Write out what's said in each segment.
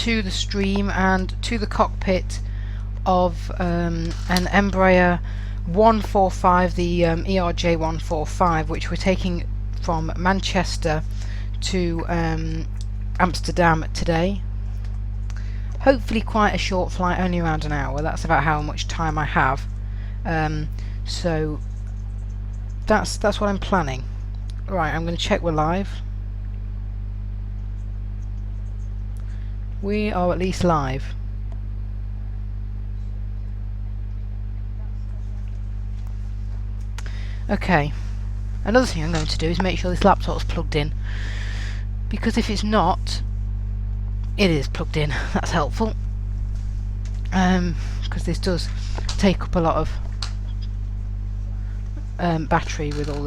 to the stream and to the cockpit of an Embraer 145, the ERJ 145, which we're taking from Manchester to Amsterdam today. Hopefully quite a short flight, only around an hour. That's about how much time I have. So that's what I'm planning. Right, I'm going to check we're live. We are at least live. Okay. Another thing I'm going to do is make sure this laptop's plugged in, because if it's not, it is plugged in. That's helpful, because this does take up a lot of battery with all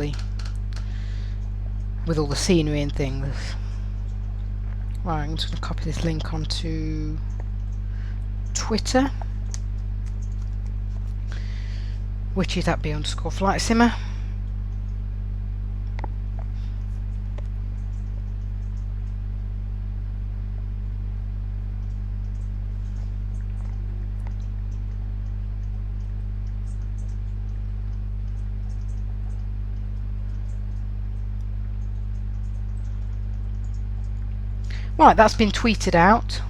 the scenery and things. Right, I'm just going to copy this link onto Twitter, which is at @b_flightsimmer. Right, that's been tweeted out.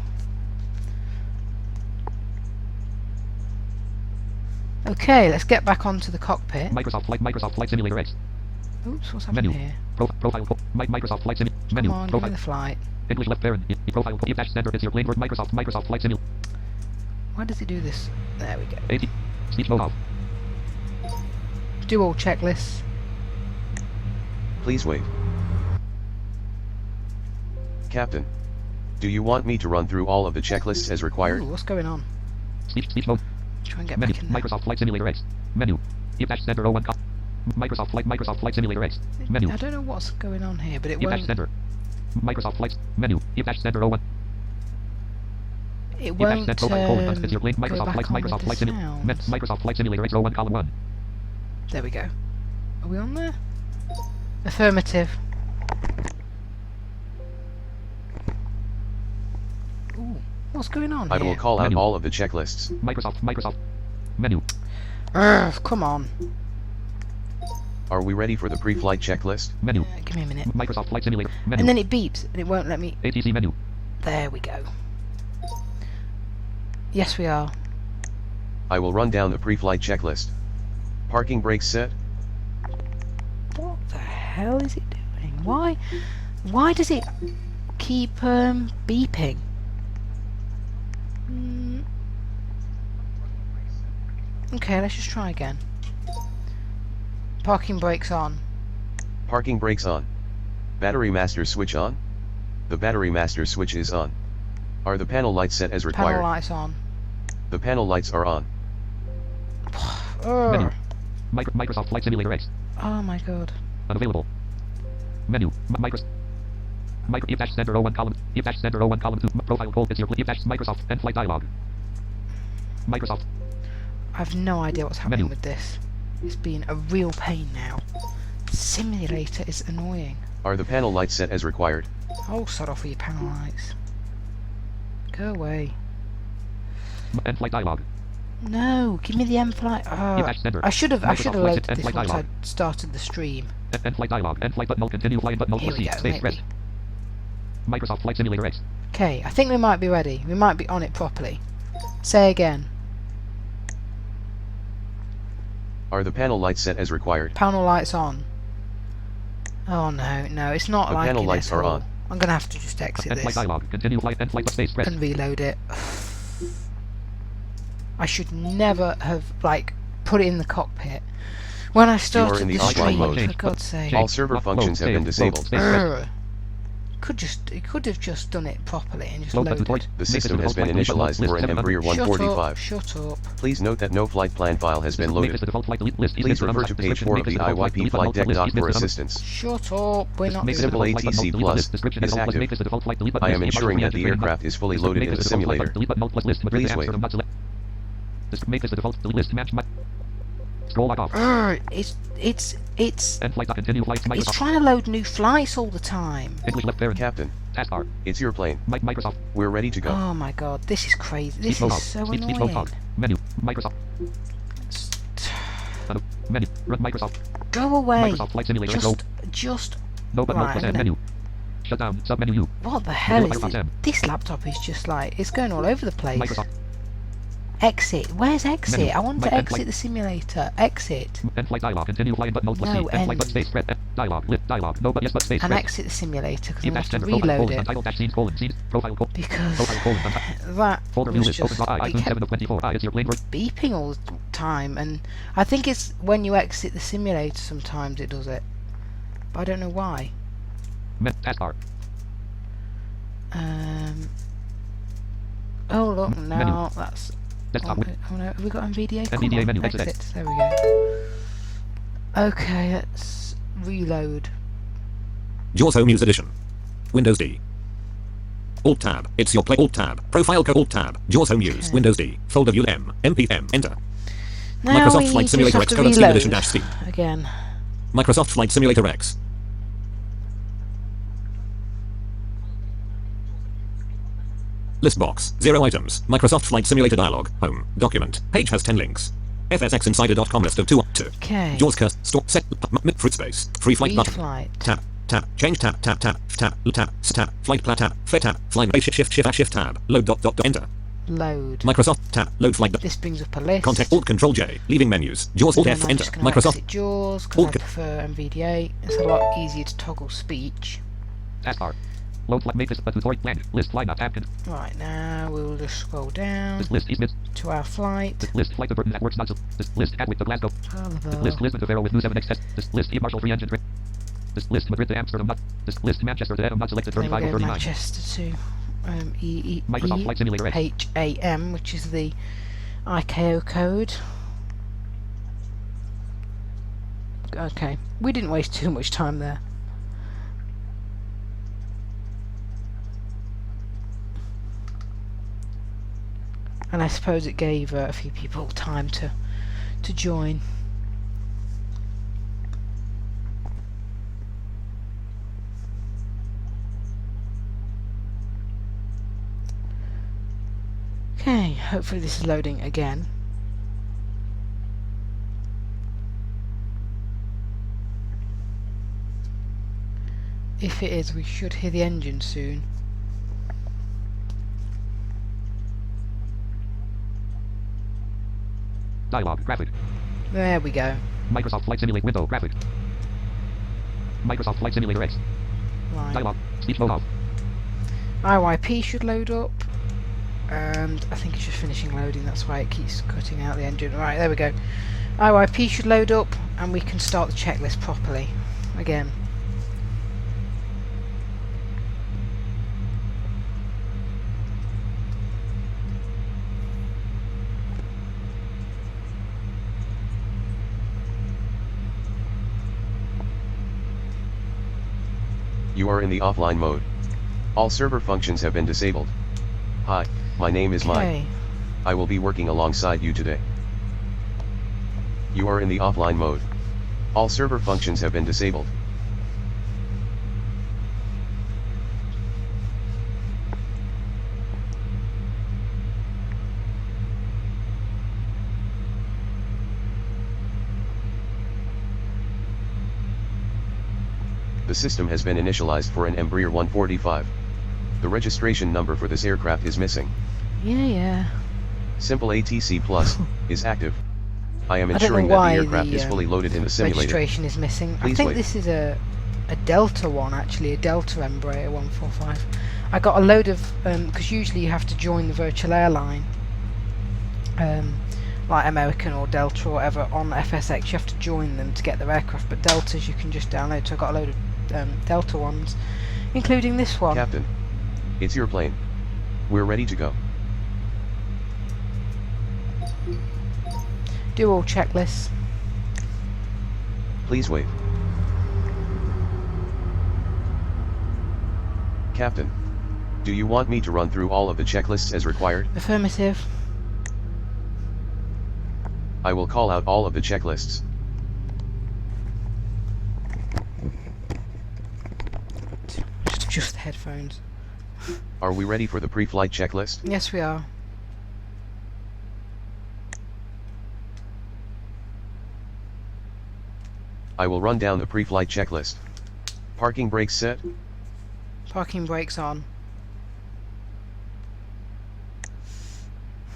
Okay, let's get back onto the cockpit. Microsoft Flight Simulator X. Oops, what's happening here? Profile Microsoft Flight Simulator menu. Come on, give me the flight. English left parent. Profile center is your plane word Microsoft Flight Simulator. Why does it do this? There we go. 80. Speech mode off. Do all checklists. Please wait. Captain, do you want me to run through all of the checklists as required? Ooh, what's going on? Speech mode. Try and get Menu. back in there. Microsoft Flight Simulator X. Menu. Center 01. Microsoft Flight Simulator X. Menu. I don't know what's going on here, but it won't. Center. Microsoft Flight Menu. Center 01. It won't Is your plane Microsoft Flight Simulator. Microsoft Flight Simulator X 01 column 1. There we go. Are we on there? Affirmative. Ooh, what's going on I here? will call out all of the checklists. Microsoft. Menu. Urgh, come on. Are we ready for the pre-flight checklist? Menu. Give me a minute. Microsoft Flight Simulator. Menu. And then it beeps, and it won't let me. ATC menu. There we go. Yes, we are. I will run down the pre-flight checklist. Parking brakes set. What the hell is it doing? Why does it keep beeping? Okay, let's just try again. Parking brakes on. Parking brakes on. Battery master switch on. The battery master switch is on. Are the panel lights set as required? Panel lights on. The panel lights are on. Menu. Microsoft Flight Simulator X. Oh my god. Unavailable. Menu. Center 01 column. Center 01 column 2. Profile code is your Microsoft and flight dialog. Microsoft. I've no idea what's happening with this. It's been a real pain now. Simulator is annoying. Are the panel lights set as required? Oh, start off with your panel lights. Go away. And flight dialog. No, give me the end flight. Oh, I should have loaded this once I started the stream. End flight dialog. End flight button. Continue flying button. Here we go, Space press. Microsoft Flight Simulator X. Okay, I think we might be ready. We might be on it properly. Say again. Are the panel lights set as required? Panel lights on. Oh no, it's not the like panel lights are on. I'm gonna have to just exit End flight this dialog. Continue flight. End flight space press. and reload it. I should never have put it in the cockpit when I started in the the offline stream. mode. For God's sake! All server functions have been disabled. It could have just done it properly and just loaded. The system has been initialized for an Embraer 145. Shut up. Please note that no flight plan file has been loaded. Please refer to page 4 of the IYP flight deck doc for assistance. Shut up. We're not Simple ATC Plus is active. I am ensuring that the aircraft is fully loaded in the simulator. Please wait. Make this the default list. Match my scroll log off. It's End flight. Continue flight. trying to load new flights all the time. English left parent. Captain, Taskbar. It's your plane. Microsoft. We're ready to go. Oh my god, this is crazy. This Speech mode is off. so Speech mode annoying. on. Menu. Microsoft. Menu. Run Microsoft. Go away. Microsoft Flight Simulator. X. Just. No button. Right, Alt plus I'm M. gonna- Menu. Shut down. Submenu U. What the hell is Microsoft it? M. This laptop is just like, it's going all over the place. Microsoft. Exit. Where's exit? Menu. I want to End exit flight. the simulator. Exit. End flight dialog. Continue flying button. Alt plus No, C. End flight end. button space. Press. Dialog. Lift. Dialog. No button. Yes but space. And Press. exit the simulator because I Keep want dash to gender. Profile. reload Colon. it. Untitled dash scenes. Colon. Scenes. Profile. Colon. Because Profile. Colon. that Folder view was list. Open. just, I. it June kept 7 of 24. It's your plane. beeping all the time, and I think it's when you exit the simulator sometimes it does it, but I don't know why. Taskbar. Oh look, Menu. now that's Desktop. oh no, have we got NVDA? Come NVDA on, menu, exit. exit. There we go. Okay, let's reload. JAWS Home Use Edition. Windows D. Alt tab. It's your play. Alt tab. Profile code. Alt tab. JAWS Home Use. Okay. Windows D. Folder view M. MPM. Enter. Now Microsoft we Flight just Simulator have X. to Colon Steam reload Edition dash C. again. Microsoft Flight Simulator X. List box. 0 items. Microsoft Flight Simulator dialog. Home. Document. Page has 10 links. FSXinsider.com list of 2 Okay. JAWS curse. Store. Set. Fruit space. Free flight button. Reflight. Tab. Tab. Change tab. Tab. Tab. Tab. Tab. Tab. Flight plat tab. Flight tab. Flying base shift tab. Load dot. Enter. Load. Microsoft tab. Load flight. This brings up a list. Contact Alt Control J. Leaving menus. JAWS Alt And F. I'm Enter. just gonna Microsoft. exit JAWS because I Alt- prefer NVDA. It's a lot easier to toggle speech. Taskbar. Load flight matrix. Tutorial blank. List. Fly not tab. Right, now we'll just scroll down This list. East mid. to our flight. This list. Flight to Burton networks. Not so. This list. Gatwick to Glasgow. This list. Blah, Lisbon to Faro with New 7X test. This list. E Marshall 3 engine. This list. Madrid to Amsterdam. Not. This list. Manchester to Edam. Not selected. There we 35 go, or 39. Manchester to Microsoft Flight Simulator X. HAM, which is the ICAO code. Okay, we didn't waste too much time there. And I suppose it gave a few people time to join. Okay, hopefully this is loading again. If it is, we should hear the engine soon. Dialog. Graphic. There we go. Microsoft Flight Simulator window. Graphic. Microsoft Flight Simulator X. Right. Dialog. Speech mode off. IYP should load up, and I think it's just finishing loading, that's why it keeps cutting out the engine. Right, there we go. IYP should load up and we can start the checklist properly again. You are in the offline mode. All server functions have been disabled. Hi, my name is Mike. Okay. I will be working alongside you today. You are in the offline mode. All server functions have been disabled. The system has been initialized for an Embraer 145. The registration number for this aircraft is missing. Yeah. Simple ATC Plus is active. I am I don't know ensuring that the why aircraft the, is fully loaded in the simulator. registration is missing. I Please think wait. this is a Delta one, actually, a Delta Embraer 145. I got a load of, because usually you have to join the virtual airline, like American or Delta or whatever, on FSX. You have to join them to get their aircraft, but Deltas you can just download. So I got a load of Delta ones, including this one. Captain, it's your plane. We're ready to go. Do all checklists. Please wait. Captain, do you want me to run through all of the checklists as required? Affirmative. I will call out all of the checklists. Just adjust the headphones. Are we ready for the pre-flight checklist? Yes, we are. I will run down the pre-flight checklist. Parking brakes set. Parking brakes on.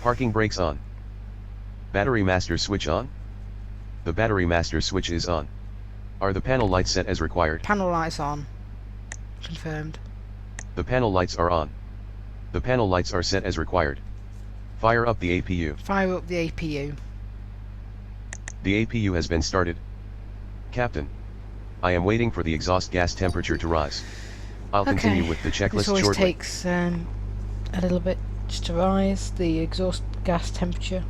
Parking brakes on. Battery master switch on. The battery master switch is on. Are the panel lights set as required? Panel lights on. Confirmed. The panel lights are on. The panel lights are set as required. Fire up the APU. Fire up the APU. The APU has been started. Captain, I am waiting for the exhaust gas temperature to rise. I'll continue with the This checklist always shortly. takes a little bit just to rise the exhaust gas temperature.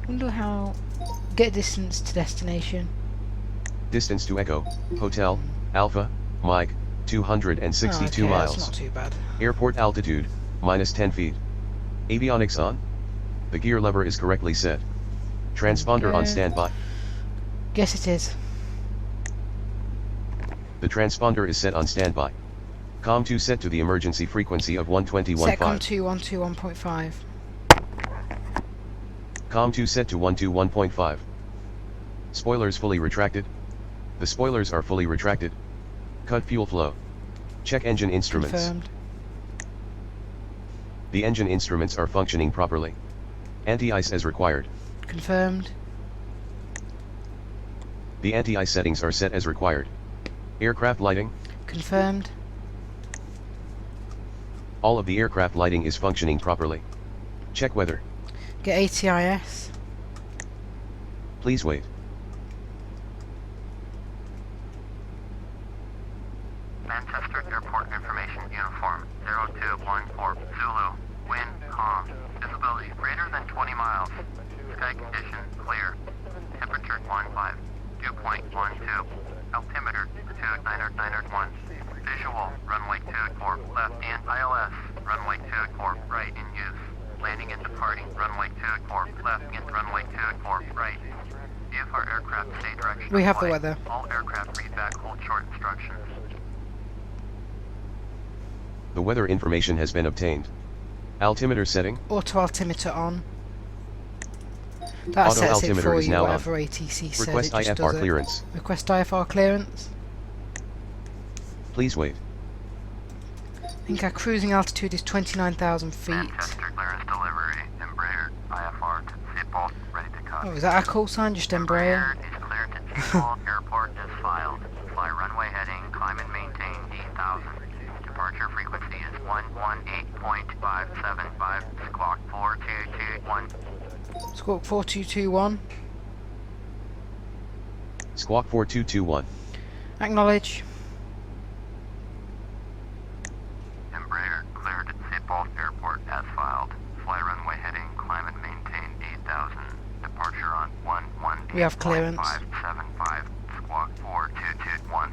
Wonder how get distance to destination. Distance to Echo, Hotel, Alpha, Mike, 262 okay, miles. That's not too bad. Airport altitude, -10 feet. Avionics on. The gear lever is correctly set. Transponder on Okay. standby. Yes, it is. The transponder is set on standby. COM2 set to the emergency frequency of 121.5. Setcom 2121.5. COM2 set to 121.5. Spoilers fully retracted. The spoilers are fully retracted. Cut fuel flow. Check engine instruments. Confirmed. The engine instruments are functioning properly. Anti-ice as required. Confirmed. The anti-ice settings are set as required. Aircraft lighting. Confirmed. All of the aircraft lighting is functioning properly. Check weather. Get ATIS. Please wait. Manchester Airport Information Uniform 0214 Zulu. Wind calm. Visibility greater than 20 miles. Sky condition clear. Temperature 15. Dew point 12. Altimeter 299.1. Visual runway 24 left and ILS. Runway 24 right in use. Landing and departing runway 24 left and runway 24 right. VFR aircraft stay direction. We have the flight. weather. All aircraft read back hold short instructions. The weather information has been obtained. Altimeter setting. Auto altimeter on. That Auto sets it altimeter for is you, now on. whatever ATC says. Request it just IFR does it. clearance. Request IFR clearance. Please wait. I think our cruising altitude is 29,000 feet. Manchester clearance delivery. Embraer IFR to seatbelt ready to cut. Oh, is that our call sign? Just Embraer? Embraer is cleared to seatbelt. Airport is filed. Fly runway heading. Climb and maintain 8,000. Departure frequency is 118.575. Squawk 4221. Squawk 4221. Squawk 4221. Acknowledge. Embraer cleared at seatbelt. Airport as filed. Fly runway heading. Climb and maintain 8,000. Departure on 118.575. We have clearance. Squawk 4221.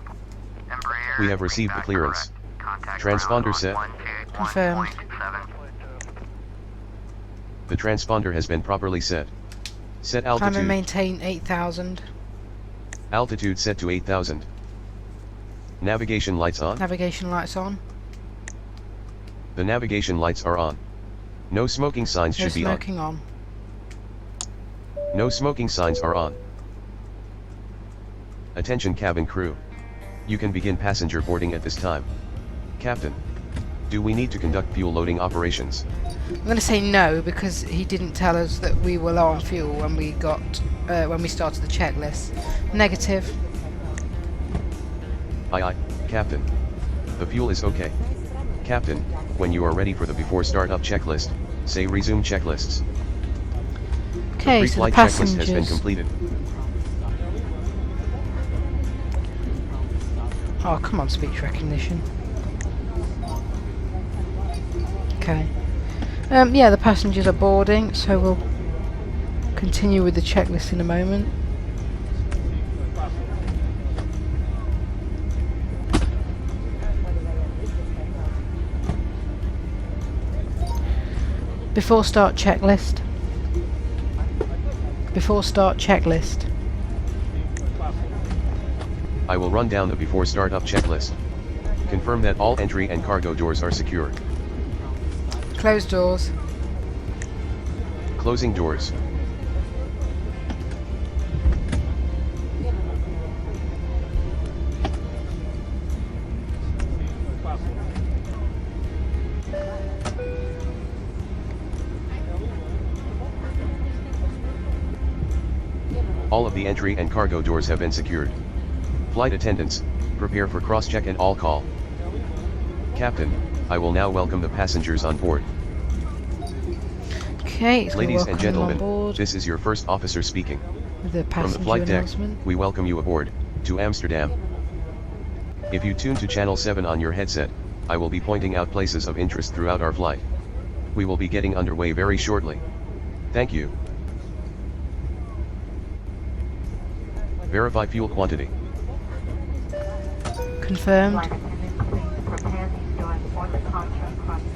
Embraer. We have received the feedback clearance. correct. Contact Transponder ground on set. 121.7. Confirmed. The transponder has been properly set. Set Climb and altitude. maintain 8,000. Altitude set to 8,000. Navigation lights on. Navigation lights on. The navigation lights are on. No smoking signs No should be on. smoking on. No smoking signs are on. Attention cabin crew. You can begin passenger boarding at this time. Captain, do we need to conduct fuel loading operations? I'm going to say no because he didn't tell us that we were low on fuel when we started the checklist. Negative. Aye aye, Captain. The fuel is okay. Captain, when you are ready for the before startup checklist, say resume checklists. Okay, The so the pre-flight checklist has been passengers. completed. Oh, come on, speech recognition. Okay. Yeah, the passengers are boarding, so we'll continue with the checklist in a moment. Before start checklist. Before start checklist. I will run down the before startup checklist. Confirm that all entry and cargo doors are secure. Close doors. Closing doors. All of the entry and cargo doors have been secured. Flight attendants, prepare for cross-check and all call. Captain, I will now welcome the passengers on board. Okay, it's gonna Ladies welcome and them on gentlemen, board this is your first officer speaking. with the From passenger the flight deck, announcement. we welcome you aboard, to Amsterdam. If you tune to channel 7 on your headset, I will be pointing out places of interest throughout our flight. We will be getting underway very shortly. Thank you. Verify fuel quantity. Confirmed.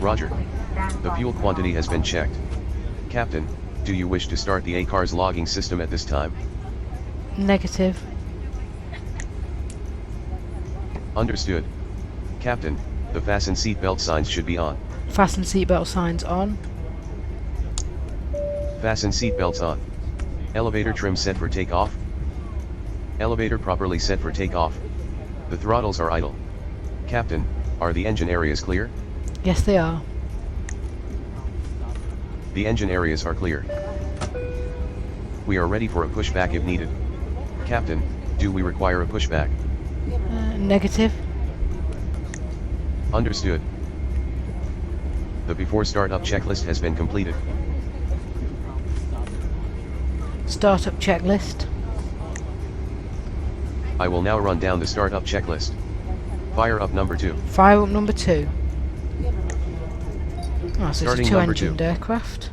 Roger. The fuel quantity has been checked. Captain, do you wish to start the ACARS logging system at this time? Negative. Understood. Captain, the fasten seatbelt signs should be on. Fasten seatbelt signs on. Fasten seatbelts on. Elevator trim set for takeoff. Elevator properly set for takeoff. The throttles are idle. Captain, are the engine areas clear? Yes, they are. The engine areas are clear. We are ready for a pushback if needed. Captain, do we require a pushback? Negative. Understood. The before startup checklist has been completed. Startup checklist. I will now run down the startup checklist. Fire up number 2. Fire up number 2. Oh, so it's a Starting number 2. two-engined aircraft.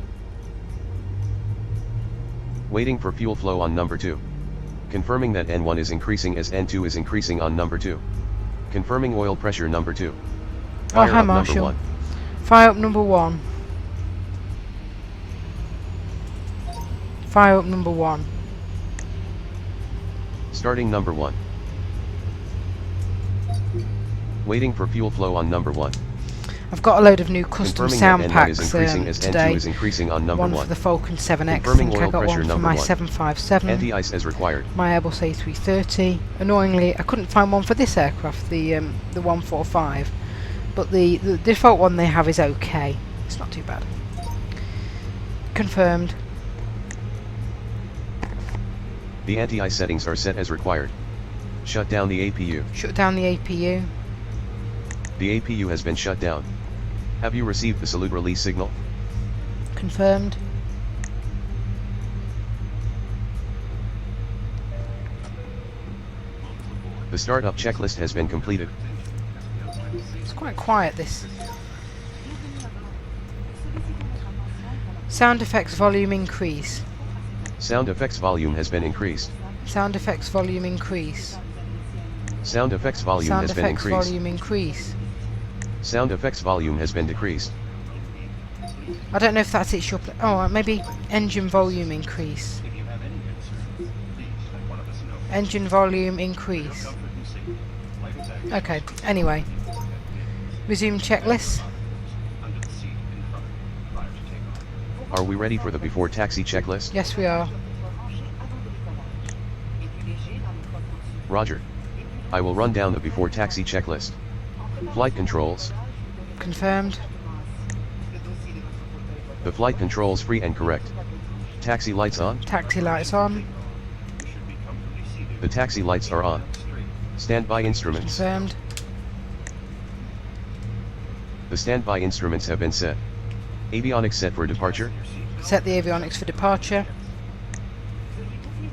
Waiting for fuel flow on number 2. Confirming that N1 is increasing as N2 is increasing on number 2. Confirming oil pressure number 2. Oh, Fire hi up number Marshall. 1. Fire up number 1. Fire up number 1. Starting number 1. Waiting for fuel flow on number 1. I've got a load of new custom Confirming sound that N1 packs is increasing as today. N2 is increasing on number One 1. for the Falcon 7X. I Confirming think I oil got pressure one for number my 1. 757. Anti-ice as required. My Airbus A330. Annoyingly, I couldn't find one for this aircraft, the 145. But the default one they have is okay. It's not too bad. Confirmed. The anti-ice settings are set as required. Shut down the APU. Shut down the APU. The APU has been shut down. Have you received the salute release signal? Confirmed. The startup checklist has been completed. It's quite quiet, this. Sound effects volume increase. Sound effects volume has been increased. Sound effects volume increase. Sound effects volume Sound has been effects increased. volume increase. Sound effects volume has been decreased. I don't know if that's it. Oh, maybe engine volume increase. Engine volume increase. Okay, anyway. Resume checklist. Are we ready for the before taxi checklist? Yes, we are. Roger. I will run down the before taxi checklist. Flight controls. Confirmed. The flight controls free and correct. Taxi lights on. Taxi lights on. The taxi lights are on. Standby instruments. Confirmed. The standby instruments have been set. Avionics set for departure. Set the avionics for departure.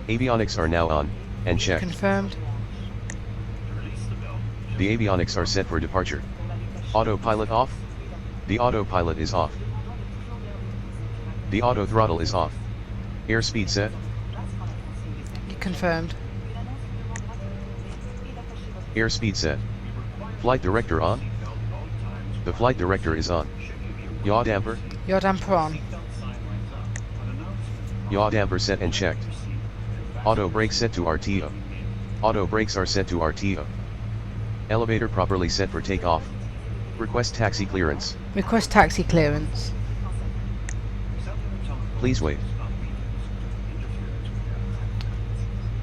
Avionics are now on, and checked. Confirmed. The avionics are set for departure. Autopilot off. The autopilot is off. The auto throttle is off. Airspeed set. Confirmed. Airspeed set. Flight director on. The flight director is on. Yaw damper. Yaw damper on. Yaw damper set and checked. Auto brakes set to RTO. Auto brakes are set to RTO. Elevator properly set for takeoff. Request taxi clearance. Request taxi clearance. Please wait.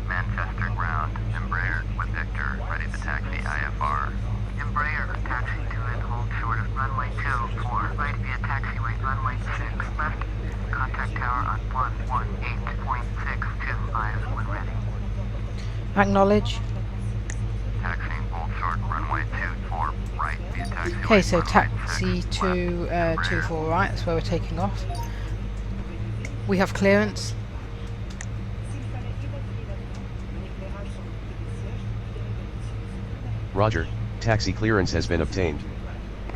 Manchester ground. Embraer with Victor. Ready to taxi IFR. Embraer, taxi to and hold short of runway 24. Right via taxiway runway 6 left. Contact tower on 118.625 when ready. Acknowledge. Taxiing hold short runway 24 right via taxiway. Okay, so runway taxi 6 to left. 24 right, that's where we're taking off. We have clearance. Roger, taxi clearance has been obtained.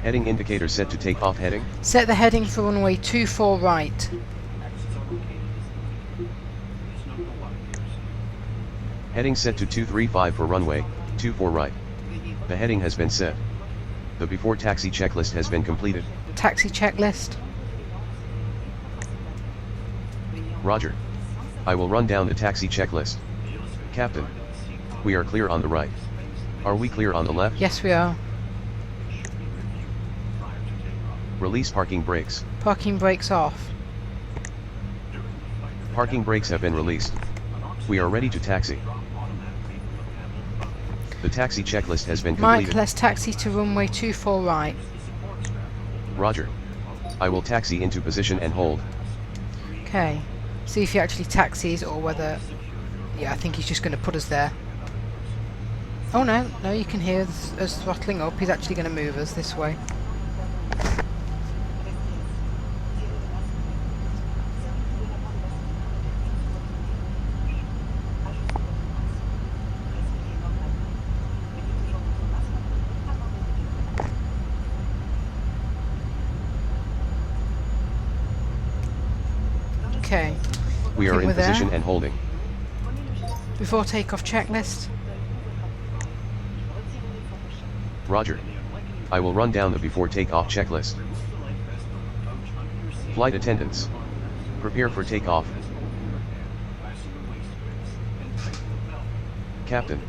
Heading indicator set to take off heading. Set the heading for runway 24 right. Heading set to 235 for runway 24 right. The heading has been set. The before taxi checklist has been completed. Taxi checklist. Roger. I will run down the taxi checklist. Captain. We are clear on the right. Are we clear on the left? Yes, we are. Release parking brakes. Parking brakes off. Parking brakes have been released. We are ready to taxi. The taxi checklist has been completed. Mike, let's taxi to runway 24 right. Roger. I will taxi into position and hold. Okay. See if he actually taxis or whether... Yeah, I think he's just going to put us there. Oh no, no, you can hear us throttling up. He's actually going to move us this way. Okay. We are Think in we're there? position and holding. Before takeoff checklist. Roger. I will run down the before takeoff checklist. Flight attendants. Prepare for takeoff. Captain.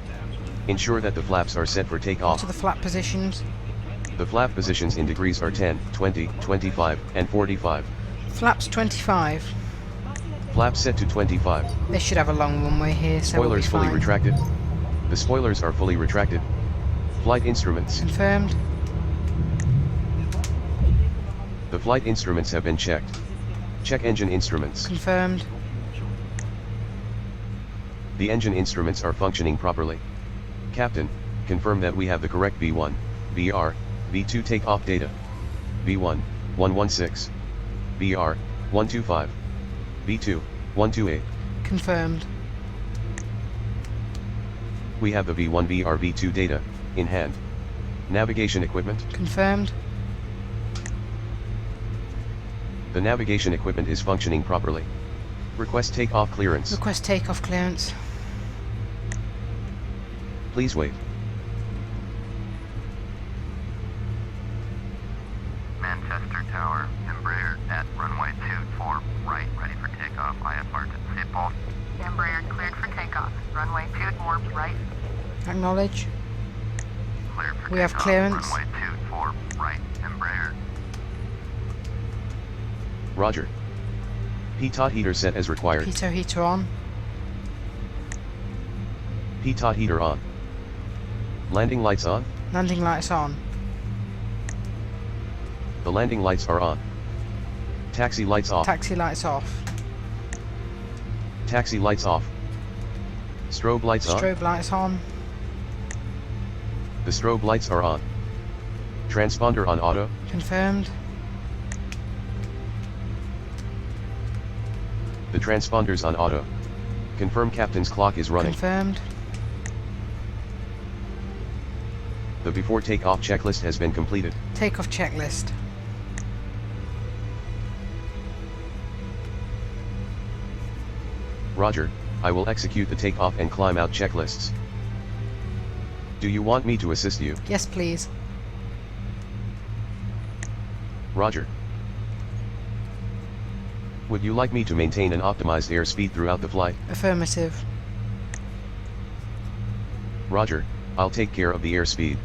Ensure that the flaps are set for takeoff. To the flap positions. The flap positions in degrees are 10, 20, 25, and 45. Flaps 25. Flaps set to 25. They should have a long runway here, so we'll be Spoilers fully fine. retracted. The spoilers are fully retracted. Flight instruments. Confirmed. The flight instruments have been checked. Check engine instruments. Confirmed. The engine instruments are functioning properly. Captain, confirm that we have the correct B1, BR, B2 takeoff data. B1, 116. BR, 125. B2, 128. Confirmed. We have the B1 BR B2 data in hand. Navigation equipment. Confirmed. The navigation equipment is functioning properly. Request takeoff clearance. Request takeoff clearance. Please wait. Manchester Tower, Embraer at runway 24 right, ready for takeoff. IFR to Seatbelt. Embraer cleared for takeoff. Runway 24 right. Acknowledge. Cleared for We have takeoff. clearance. Runway 24 right, Embraer. Roger. Pitot heater set as required. Pitot heater on. Pitot heater on. Landing lights on. Landing lights on. The landing lights are on. Taxi lights off. Taxi lights off. Taxi lights off. Strobe lights on. Strobe lights on. The strobe lights are on. Transponder on auto. Confirmed. The transponders on auto. Confirm captain's clock is running. Confirmed. The before takeoff checklist has been completed. Takeoff checklist. Roger, I will execute the takeoff and climb out checklists. Do you want me to assist you? Yes, please. Roger. Would you like me to maintain an optimized airspeed throughout the flight? Affirmative. Roger, I'll take care of the airspeed.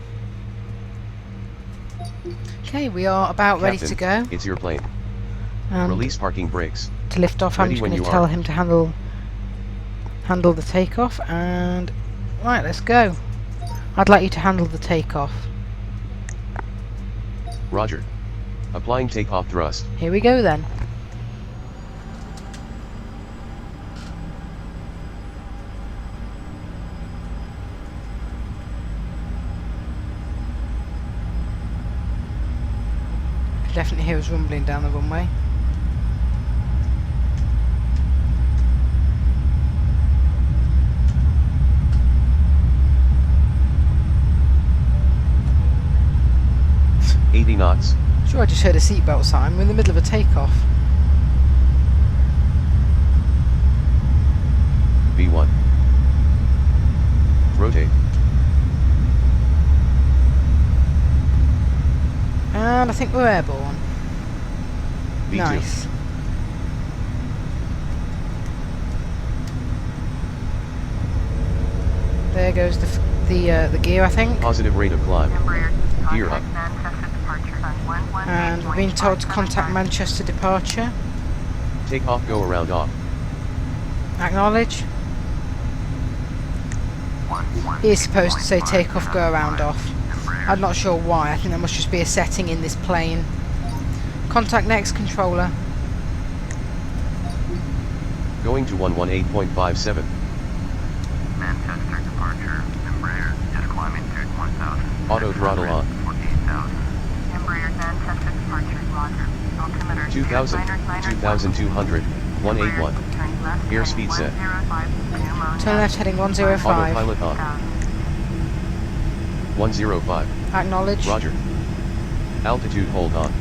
Okay, we are about ready to Captain, go. it's your plane. And Release parking brakes. to lift off, I'm Ready just when going to you tell are. him to handle the takeoff. And right, let's go. I'd like you to handle the takeoff. Roger. Applying takeoff thrust. Here we go then. You can definitely hear us rumbling down the runway. $80 knots. Sure, I just heard a seatbelt sign. We're in the middle of a takeoff. V1. Rotate. And I think we're airborne. V2. Nice. There goes the gear, I think. Positive rate of climb. Embraer, Gear up. contact Manchester departure on 118.575. And we're being told to contact Manchester departure. Takeoff go around off. Acknowledge. He is supposed to say take off, go around off. I'm not sure why. I think there must just be a setting in this plane. Contact next controller. Going to 118.57. Manchester departure. Embraer is climbing to 1,000. Auto throttle on. 14,000. Embraer Manchester departure. Roger. Altimeter 2,000, 2,200, 181. Airspeed set. Turn left heading 105. Autopilot on. 105. Acknowledge. Roger. Altitude hold on.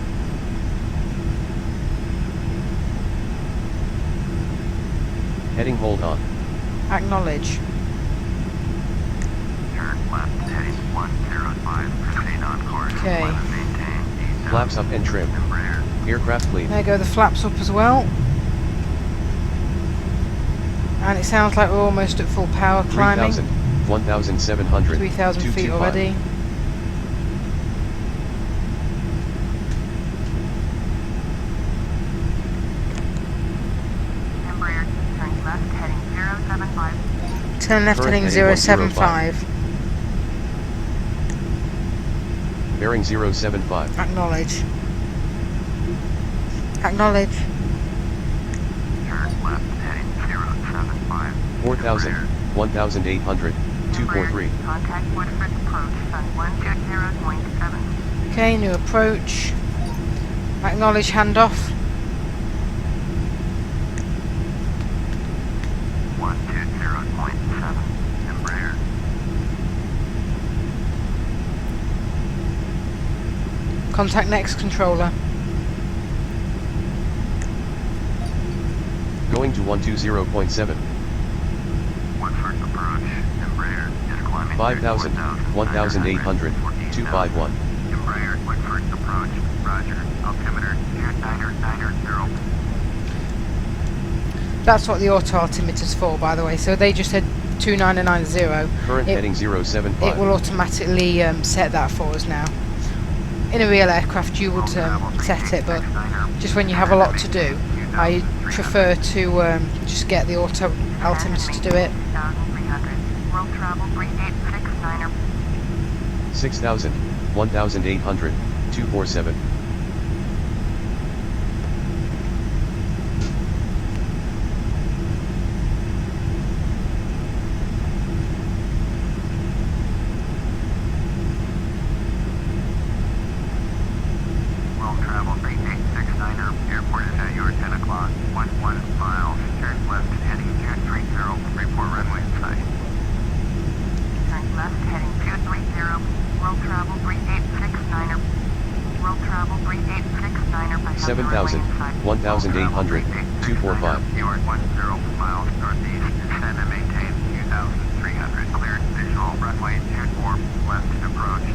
Heading hold on. Acknowledge. Turn left heading 105. Proceed on course. Okay. Maintain 8,000. Flaps up and trim. Embraer. Aircraft clean. There go the flaps up as well. And it sounds like we're almost at full power climbing. 3,000, 1,700, 3,000 feet 225. already. Embraer. Turn left heading 075. Turn left Current heading heading 075. Bearing 075. Acknowledge. Acknowledge. Turn left heading 075. 4,000, 1,800, 243. Embraer, contact Woodford approach on 120.7. Okay, new approach. Acknowledge handoff. 120.7. Embraer. Contact next controller. Going to 120.7. Woodford approach. Embraer is climbing 5,000, 1,800, 251. Embraer, Woodford approach. Roger. Altimeter 2990. That's what the auto altimeter's for, by the way. So they just said 2990. Current It- heading It 075. will automatically set that for us now. In a real aircraft you would set it, but just when you have a lot to do, I prefer to just get the auto altimeter to do it. 6,300. World travel 3869er. 6,000, 1,800, 247. World travel 3869er. Airport is at your 10 o'clock. 11 miles. Turn left heading 230. Report runway in sight. Turn left heading 230. World travel 3869er. World travel 3869er. 7,000, 1,800, 245. You are 10 miles northeast. Descend and maintain 2,300. Cleared visual. Runway 24 left approach.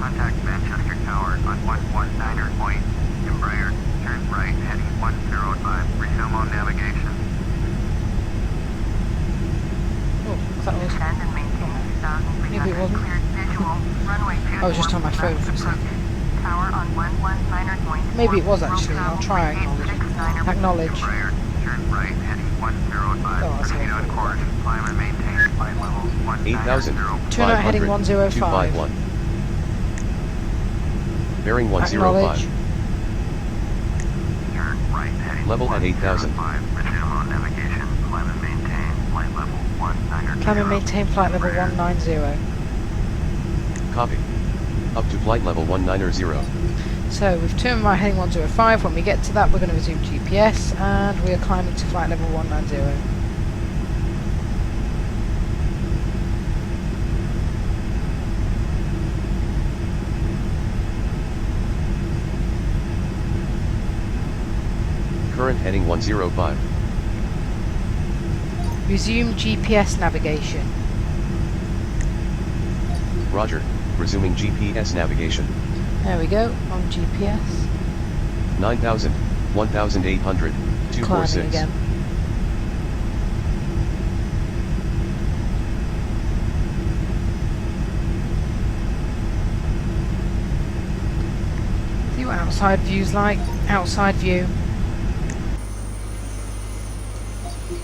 Contact Manchester Tower on 119er point. Embraer, turn right heading 105. Resume Tower on 119er going to Maybe it was Rope actually. I'll travel, try maintain acknowledging. 69er. Acknowledge. Embraer, turn right, heading 105. Oh, that's Proceed on helpful. course, climb and maintain flight level 8,000. 190. Turn out heading 500, 105. 251. Bearing 105. Acknowledge. Turn right, heading Level at 8,000. 105. Resume on navigation, climb and maintain flight level 190. Climb and maintain flight level 190. Copy. Up to flight level 190. So we've turned right heading 105. When we get to that, we're going to resume GPS, and we are climbing to flight level 190. Current heading 105. Resume GPS navigation. Roger. Resuming GPS navigation. There we go, on GPS. 9,000, 1,800, Climbing 246. again. See what outside view's like. Outside view.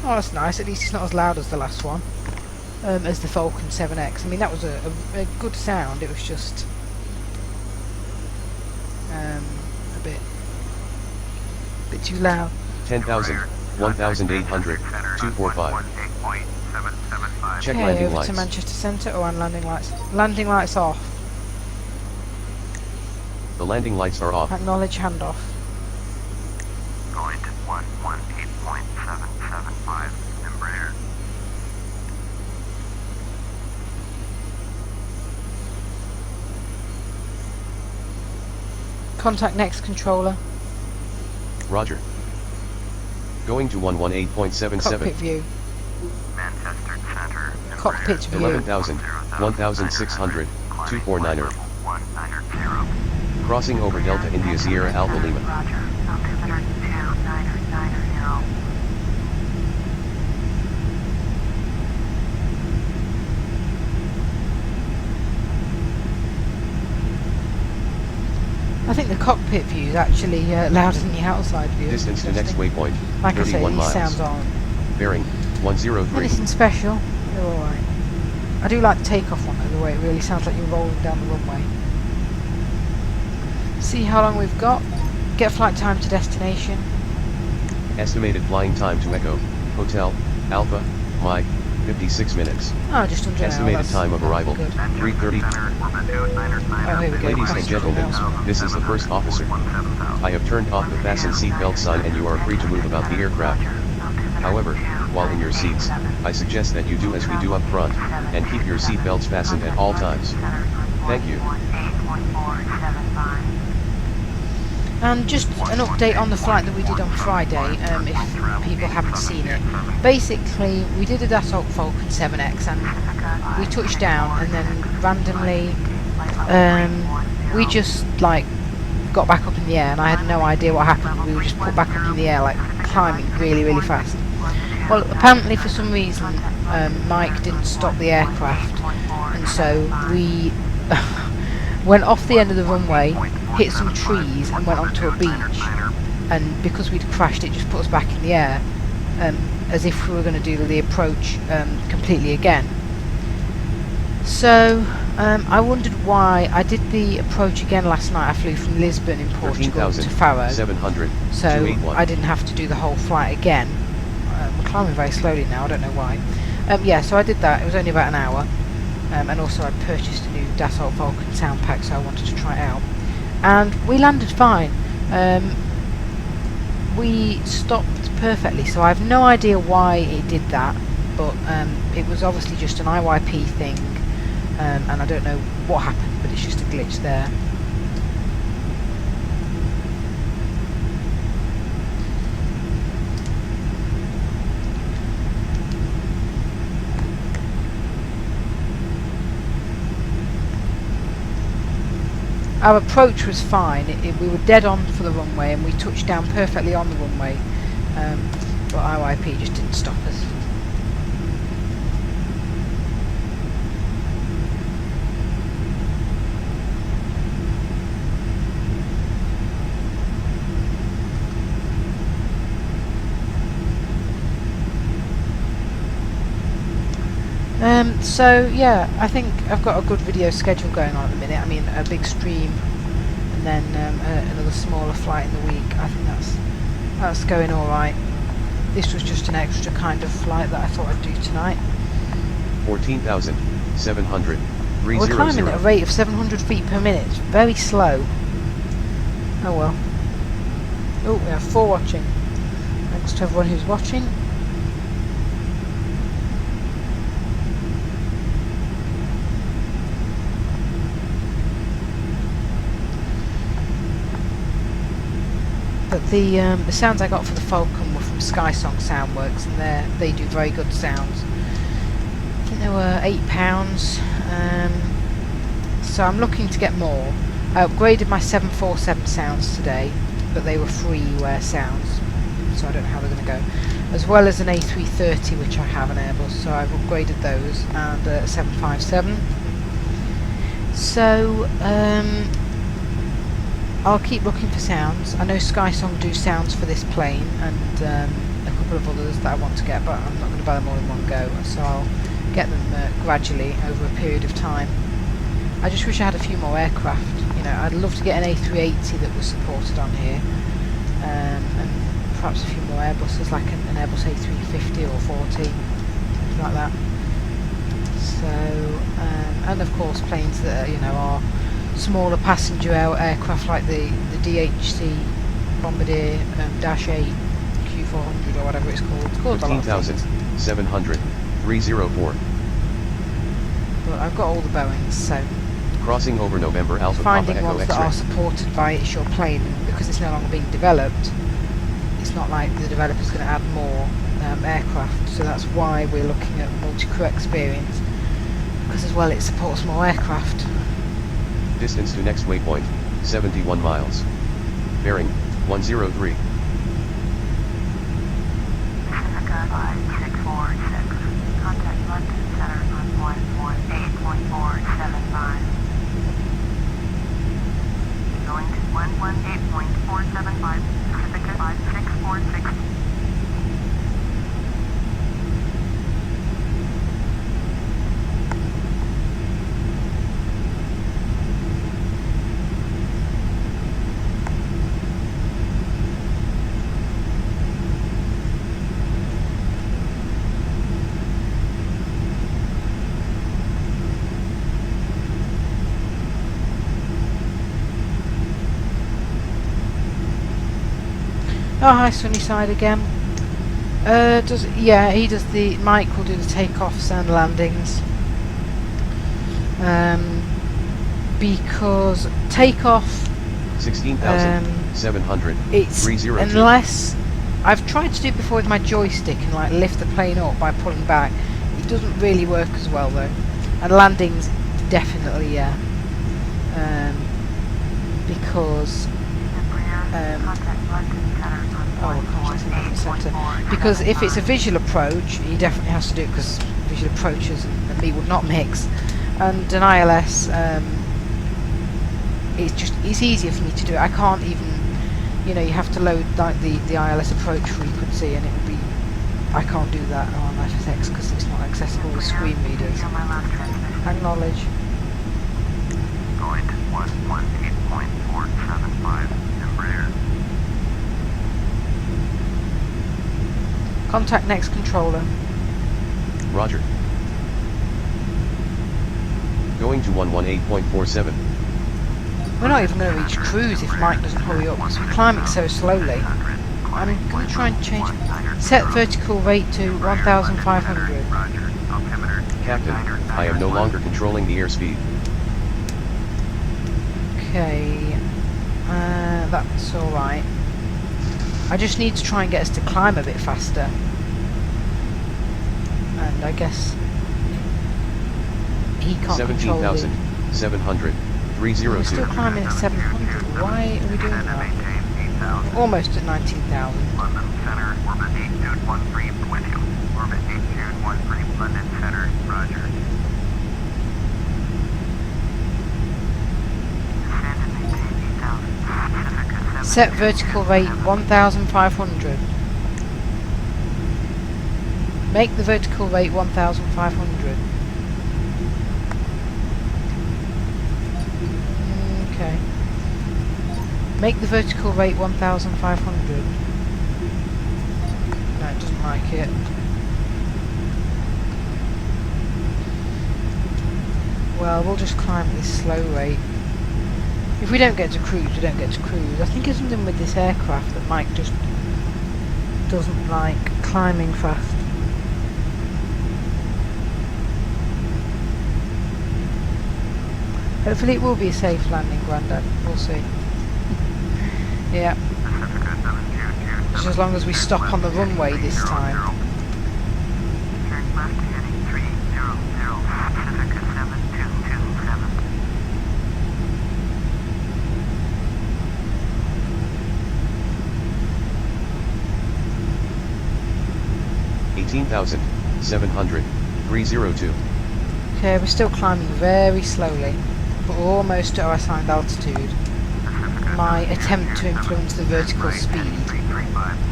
Oh, that's nice. At least it's not as loud as the last one. As the Falcon 7X. I mean, that was a good sound. It was just a bit too loud. 10,000, 1,800, 245. Check Okay, landing over lights. to Manchester Centre. Oh, and landing lights. Landing lights off. The landing lights are off. Acknowledge handoff. Going to 118.775 Embraer. Contact next controller. Roger. Going to 118.77. Cockpit view. Manchester Center. Cockpit view. 11,000, 1,600, 249er. 190. Crossing over Delta India Sierra Alpha Lima. Roger. Altimeter 2990. I think the cockpit view is actually louder than the outside view. Distance to next Interesting. waypoint, Like I say, 31 these miles. sounds aren't Bearing 103. anything special. They're alright. I do like the takeoff one though, the way it really sounds like you're rolling down the runway. See how long we've got. Get flight time to destination. Estimated flying time to Echo, Hotel, Alpha, Mike, 56 minutes. Oh, just under an hour. Estimated That's time of arrival, good. 3:30. Oh, here we go. Ladies and Passenger gentlemen, announcement. this is the first officer. I have turned off the fasten seatbelt sign and you are free to move about the aircraft. However, while in your seats, I suggest that you do as we do up front, and keep your seatbelts fastened at all times. Thank you. And just an update on the flight that we did on Friday, if people haven't seen it. Basically, we did a Dassault Falcon 7X and we touched down, and then randomly we just like got back up in the air, and I had no idea what happened. We were just put back up in the air, like climbing really, really fast. Well, apparently for some reason Mike didn't stop the aircraft, and so we went off the end of the runway, hit some trees and went onto a beach, and because we'd crashed it just put us back in the air, as if we were going to do the approach completely again. So I wondered why. I did the approach again last night. I flew from Lisbon in Portugal to Faro, 13,700, so 281. I didn't have to do the whole flight again. We're climbing very slowly now, I don't know why. Yeah, so I did that. It was only about an hour. And also I purchased a new Dassault Falcon sound pack, so I wanted to try it out. And we landed fine. We stopped perfectly, so I have no idea why it did that, but it was obviously just an IYP thing, and I don't know what happened, but it's just a glitch there. Our approach was fine. We were dead on for the runway, and we touched down perfectly on the runway, but IYP just didn't stop us. So yeah, I think I've got a good video schedule going on at the minute. I mean, a big stream and then another smaller flight in the week. I think that's going all right. This was just an extra kind of flight that I thought I'd do tonight. 14,700. We're climbing at a rate of 700 feet per minute. It's very slow. Oh well. Oh, we have 4 watching. Thanks to everyone who's watching. But the sounds I got for the Falcon were from Skysong Soundworks, and they do very good sounds. I think they were £8. So I'm looking to get more. I upgraded my 747 sounds today, but they were freeware sounds, so I don't know how they're going to go. As well as an A330, which I have an Airbus, so I've upgraded those, and a 757. So I'll keep looking for sounds. I know Skysong do sounds for this plane, and a couple of others that I want to get, but I'm not going to buy them all in one go, so I'll get them gradually over a period of time. I just wish I had a few more aircraft. You know, I'd love to get an A380 that was supported on here, and perhaps a few more Airbuses, like an Airbus A350 or 40, something like that. So, and of course planes that are, you know, are smaller passenger aircraft, like the DHC Bombardier Dash 8 Q400 or whatever it's called. It's called 15,700. 304. But I've got all the Boeings, so Crossing over November Alpha Papa finding Echo ones that are X-ray. supported by it's your plane, because it's no longer being developed. It's not like the developer's going to add more aircraft, so that's why we're looking at multi-crew experience, because as well it supports more aircraft. Distance to next waypoint, 71 miles. Bearing, 103. Pacifica 5646. Contact London Center on 118.475. Going to 118.475. Pacifica 5646. Oh, hi Sunnyside again. He does the, Mike will do the takeoffs and landings. Because takeoff, 16,700. it's, 302. unless, I've tried to do it before with my joystick and like lift the plane up by pulling back, it doesn't really work as well though. And landings, definitely, yeah. Because because if it's a visual approach, he definitely has to do it, because visual approaches and me would not mix. And an ILS, it's easier for me to do it. I can't even, you know, you have to load like the ILS approach frequency, and it would be, I can't do that on FSX because it's not accessible with screen readers. Acknowledge. Going to 118.475. Embraer. Contact next controller. Roger. Going to 118.47. We're not even going to reach cruise if Mike doesn't hurry up, because we're climbing so slowly. I'm going to try and change. Set vertical rate to 1,500. Captain, I am no longer controlling the airspeed. Okay, that's alright. I just need to try and get us to climb a bit faster. And I guess he can't control the... 17,700. We're 302. still climbing at 700. Why are we doing that? Almost at 19,000. London Center, orbit 8213 with you. Orbit 8213, London Center, roger. Descend and maintain 8,000. Pacifica 7. Set vertical rate 1,500. Make the vertical rate 1,500. Okay. Make the vertical rate 1,500. No, it doesn't like it. Well, we'll just climb at this slow rate. If we don't get to cruise, we don't get to cruise. I think it's something with this aircraft that Mike just doesn't like climbing fast. Hopefully it will be a safe landing, Grandad. We'll see. Yeah. Just as long as we stop on the runway this time. Turn left heading 300, Pacific 7227. 18,700, 302. Okay, we're still climbing very slowly, but we're almost at our assigned altitude. My attempt to influence the vertical speed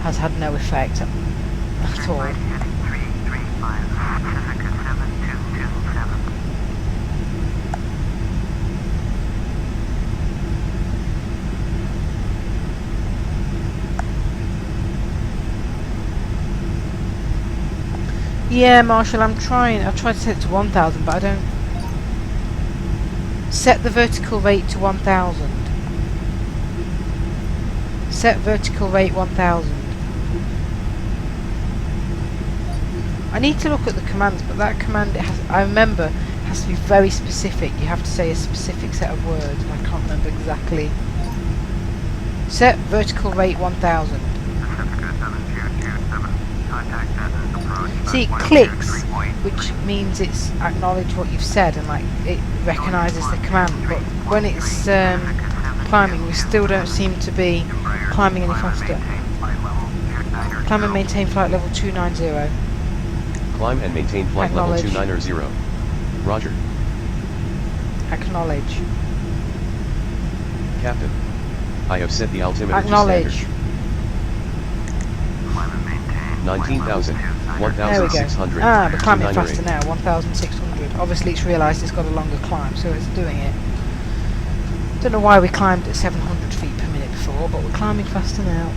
has had no effect at all. Right heading 335, Pacific 7227. Yeah, Marshall, I've tried to set it to 1,000, but I don't... Set the vertical rate to 1,000. Set vertical rate 1,000. I need to look at the commands, but that command, I remember, has to be very specific. You have to say a specific set of words, and I can't remember exactly. Set vertical rate 1,000. See, it clicks, which means it's acknowledged what you've said and like it recognises the command. But when it's climbing, we still don't seem to be climbing any faster. Climb and maintain flight level 290. Climb and maintain flight level Acknowledge. 290. Roger. Acknowledge. Captain. I have set the altimeter Acknowledge. to standard. 19,000, There we go. 1,600, Ah, we're climbing 298. faster now. 1,600. Obviously, it's realised it's got a longer climb, so it's doing it. Don't know why we climbed at 700 feet per minute before, but we're climbing faster now.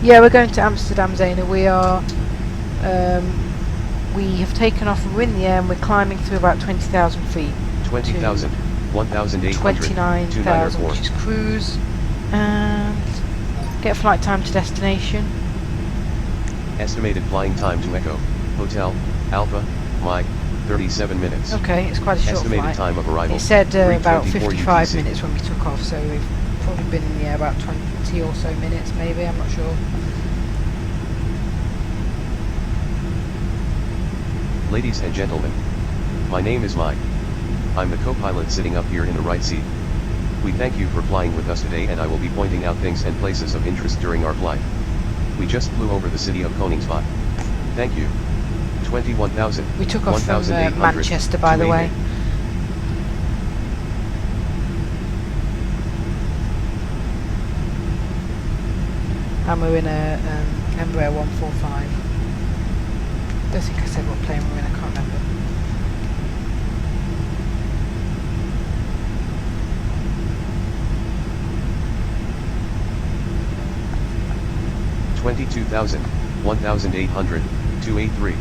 Yeah, we're going to Amsterdam, Zayna. We are. We have taken off and we're in the air, and we're climbing through about 20,000 feet. 20,000, 1,800, 29,000, 294. which is cruise, and get flight time to destination. Estimated flying time to Echo, Hotel, Alpha, Mike, 37 minutes. Okay, it's quite a short Estimated flight. time of arrival, It said about 3:24 55 UTC. minutes when we took off, so we've probably been in the air about 20 or so minutes, maybe, I'm not sure. Ladies and gentlemen, my name is Mike. I'm the co-pilot sitting up here in the right seat. We thank you for flying with us today, and I will be pointing out things and places of interest during our flight. We just flew over the city of Koningsbad. Thank you. 21,000. We took off from 1,800 Manchester, by the way. 288. And we're in a Embraer 145. Don't think I said what plane we're in, I can't remember. $22,000, 1,800, 283.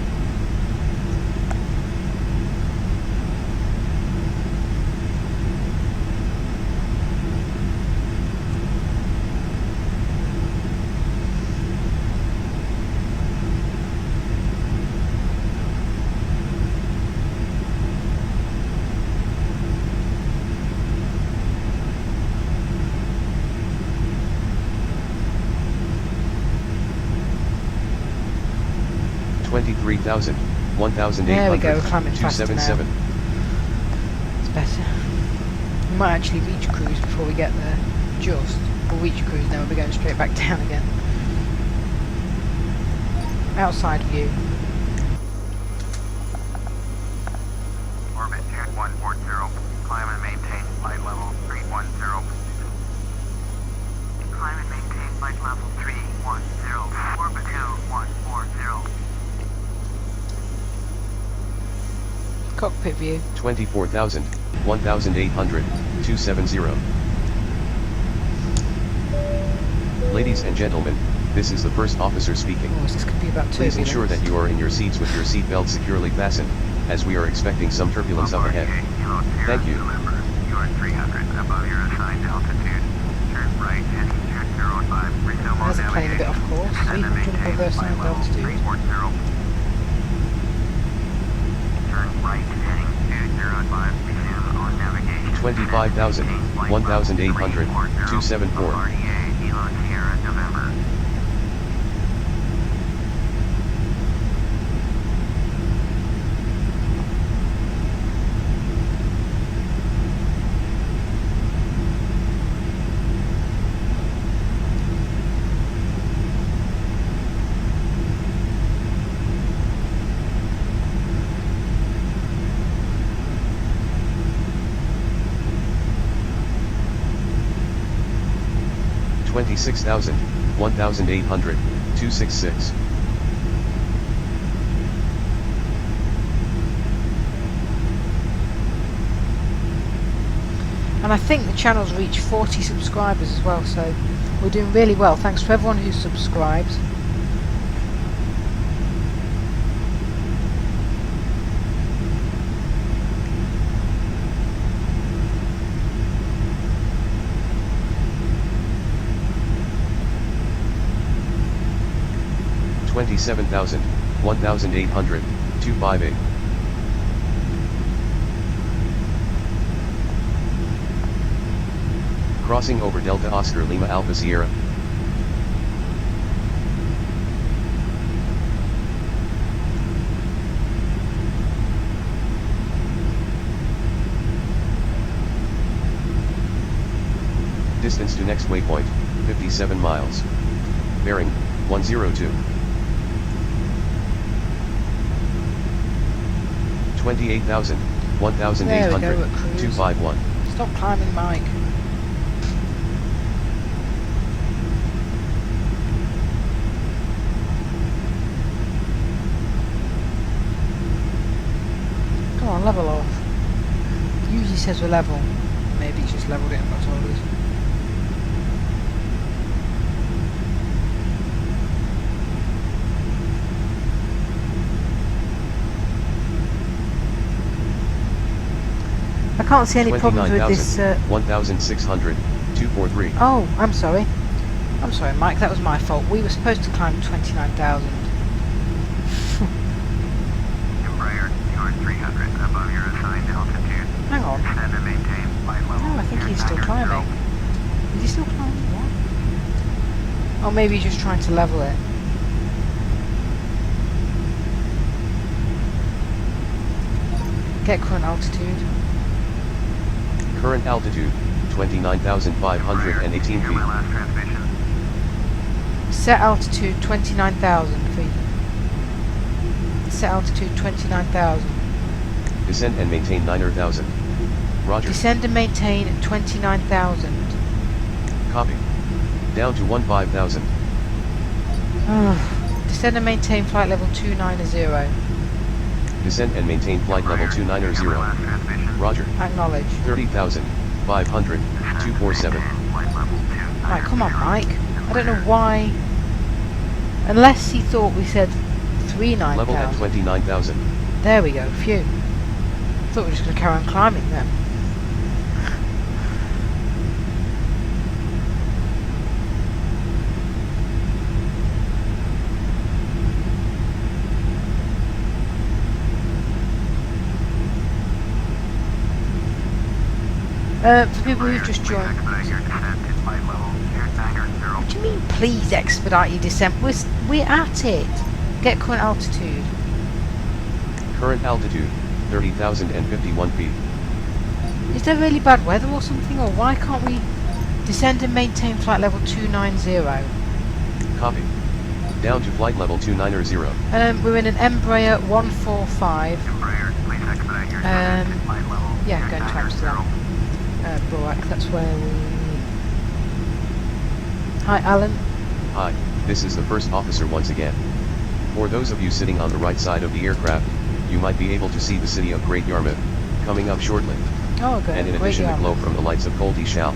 $23,000, 1,800, There we go, we're climbing faster 277. It's better. We might actually reach cruise before we get there. Just. We'll reach cruise, then we'll be going straight back down again. Outside view. Orbit 2140. Climb and maintain flight level 310. Climb and maintain flight level 310. Orbit 2140. Cockpit view. 24,000, 1,800, 270. Ladies and gentlemen, this is the first officer speaking. Oh, this could be about Please turbulence. ensure that you are in your seats with your seat belt securely fastened, as we are expecting some turbulence up ahead. Thank you. November, you are 300 above your assigned altitude. Turn right heading 205. Resume on There's a plane a bit off course. 300 above their assigned altitude. 340. Turn right heading 205. Resume on navigation. 25,000, 1,800, 274. RDA, Elon Sierra, November. Twenty-six thousand, 1,800, 266. And I think the channel's reached 40 subscribers as well, so we're doing really well. Thanks to everyone who subscribes. Twenty-seven thousand, 1,800, 258. Crossing over Delta Oscar Lima Alpha Sierra. Distance to next waypoint, 57 miles. Bearing, 102. 28,000, There we 1,800, go, at cruise. 251. Stop climbing, Mike. Come on, level off. It usually says we're level. Maybe it's just leveled it and not told us. I can't see any problems with this. 1,600, 243. Oh, I'm sorry. I'm sorry, Mike. That was my fault. We were supposed to climb 29,000. Embraer, you are 300 above your assigned altitude. Hang on. Descend and maintain flight level. No, I think he's still 290. climbing. Is he still climbing? What? Oh, maybe he's just trying to level it. Get current altitude. Current altitude, 29,518 Hear my feet. last transmission. Set altitude 29,000 feet. Set altitude 29,000. Descend and maintain 9,000. Roger. Descend and maintain 29,000. Copy. Down to 15,000. Descend and maintain flight level 290. Descend and maintain flight level Hear my 290. last transmission. Roger. Acknowledge. 30,500, 247. Flight level 290. Right, come on, Mike. I don't know why. Unless he thought we said Level at 39,000. 29,000. There we go, phew. Thought we were just going to carry on climbing then. For people who've just joined, Expedite your descent to flight level 290. what do you mean please expedite your descent? We're at it. Get current altitude. Current altitude, 30,051 feet. Is there really bad weather or something, or why can't we descend and maintain flight level 290? Copy. Down to flight level 290. We're in an Embraer 145. Embraer, please expedite your descent to flight level Yeah, going to 290. Amsterdam. Borak, that's where we... Hi, Alan. Hi, this is the first officer once again. For those of you sitting on the right side of the aircraft, you might be able to see the city of Great Yarmouth, coming up shortly. Oh, good. And in Great addition the glow Yarmouth. from the lights of Colty Shall.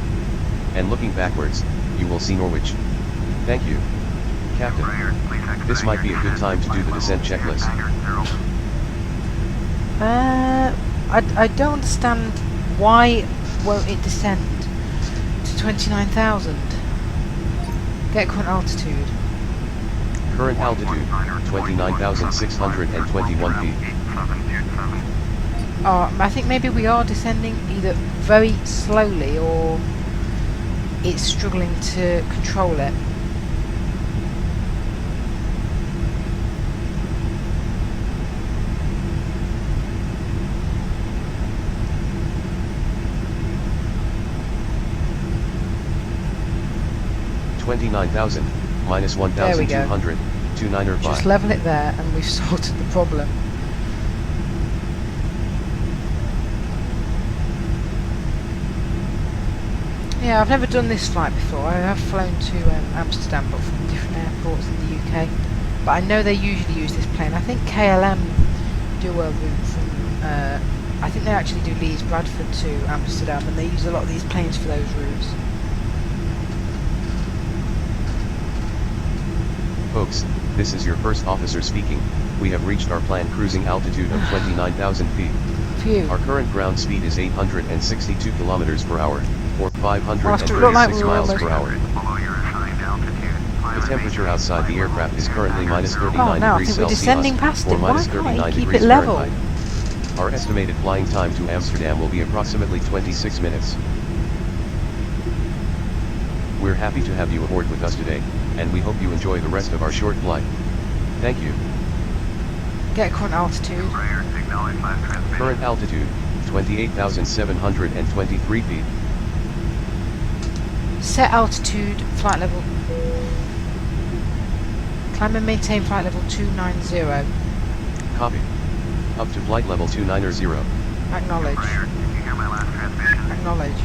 And looking backwards, you will see Norwich. Thank you. Captain, this might be a good time to do the descent checklist. I don't understand why won't it descend to 29,000? Get current altitude. Current altitude, 29,621 feet. I think maybe we are descending either very slowly or it's struggling to control it. $29,000 minus There we go. 1,200, 295. Just level it there and we've sorted the problem. Yeah, I've never done this flight before. I have flown to Amsterdam, but from different airports in the UK. But I know they usually use this plane. I think KLM do a route from... I think they actually do Leeds Bradford to Amsterdam, and they use a lot of these planes for those routes. Folks, this is your first officer speaking. We have reached our planned cruising altitude of 29,000 feet. Phew. Our current ground speed is 862 kilometers per hour, or Well, it looked like 536 we were miles almost- per hour. The temperature outside the aircraft is currently minus 39 now I degrees think we're descending Celsius, past or it. Why minus can't 39 he keep degrees it level? Fahrenheit. Our estimated flying time to Amsterdam will be approximately 26 minutes. We're happy to have you aboard with us today, and we hope you enjoy the rest of our short flight. Thank you. Get current altitude. Current altitude, 28,723 feet. Set altitude, flight level. Climb and maintain flight level 290. Copy. Up to flight level 290. Acknowledge. Acknowledge.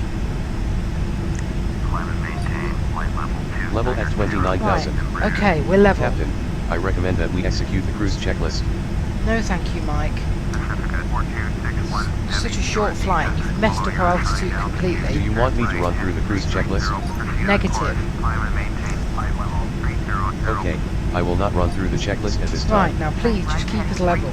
Level at 29,000. Right. Okay, we're level. Captain, I recommend that we execute the cruise checklist. No, thank you, Mike. It's such a short flight. You've messed up our altitude Do completely. you want me to run through the cruise checklist? Negative. Okay, I will not run through the checklist at this time. Right, now please just keep us level.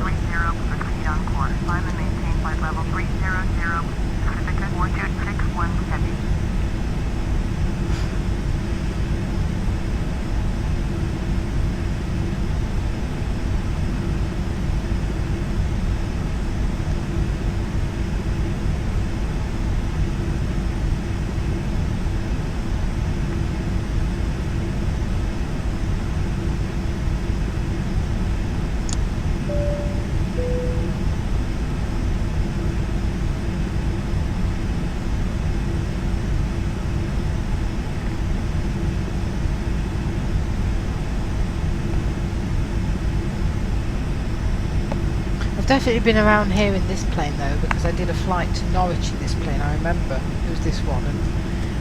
I've definitely been around here in this plane though, because I did a flight to Norwich in this plane. I remember it was this one, and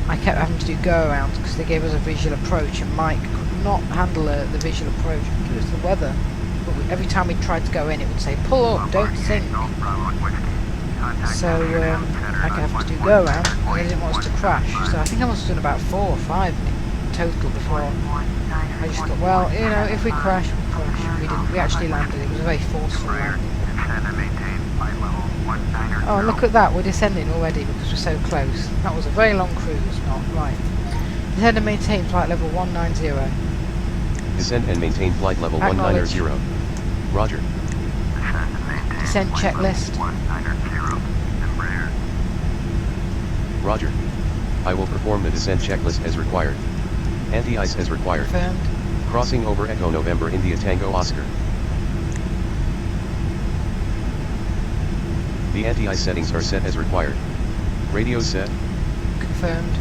I kept having to do go arounds because they gave us a visual approach, and Mike could not handle the visual approach. It was the weather. But every time we tried to go in, it would say pull up, don't sink. So I could have to do go around, and they didn't want us to crash. So I think I must have done about 4 or 5 in total before. I just thought, well, you know, if we crash, we crash. We didn't. We actually landed. It was a very forceful landing. Oh, and look at that, we're descending already because we're so close. That was a very long cruise, not right. Descend and maintain flight level 190. Descend and maintain flight level Acknowledge. 190. Roger. Descent checklist. Roger. I will perform the descent checklist as required. Anti-ice as required. Confirmed. Crossing over Echo November India Tango Oscar. The anti-ice settings are set as required. Radio set. Confirmed.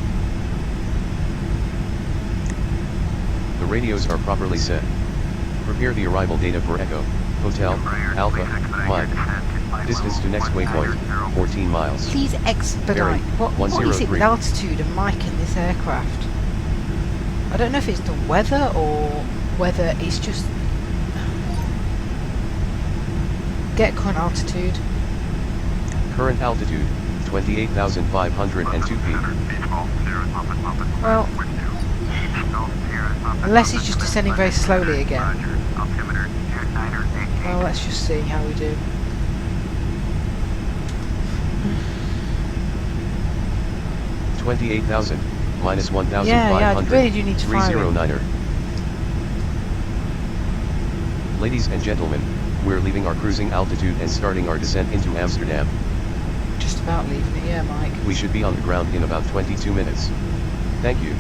The radios are properly set. Prepare the arrival data for Echo, Hotel, Alpha, Mike. Distance to next waypoint, 14 miles. Please expedite. Bearing, What is it 103. with altitude and Mike in this aircraft? I don't know if it's the weather or whether it's just... Get current altitude. Current altitude, 28,502 feet. Well, unless he's just descending very slowly again. Well, let's just see how we do. $28,000 minus 1,500. Yeah, I really do need to fire him. 309er. Ladies and gentlemen, we're leaving our cruising altitude and starting our descent into Amsterdam. Just about leaving it, yeah, Mike. We should be on the ground in about 22 minutes. Thank you.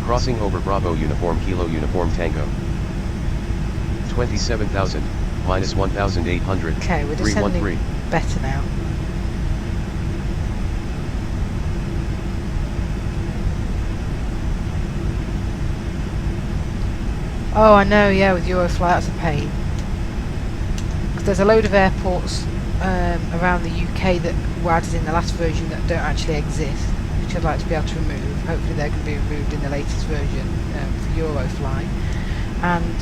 Crossing over Bravo Uniform Kilo Uniform Tango. 27,000 minus 1,800. Okay, we're descending 313. better now. Oh, I know, yeah, with Eurofly, that's a pain. Because there's a load of airports around the UK that were added in the last version that don't actually exist, which I'd like to be able to remove. Hopefully they're going to be removed in the latest version for Eurofly. And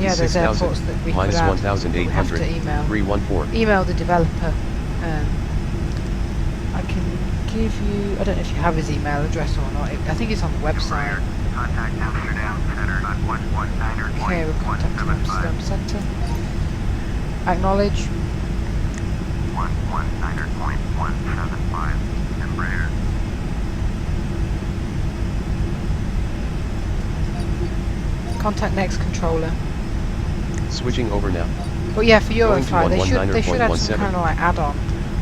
yeah, there's airports that we could add. We have to email 314. Email the developer. I can give you, I don't know if you have his email address or not. I think it's on the website. Contact Amsterdam Center at 119er. Okay, we're contacting Amsterdam Centre. Acknowledge. 119er.175. Embraer. Contact next controller. Switching over now. But yeah, for Going to Eurofly, they should add 119.17. some kind of like add-on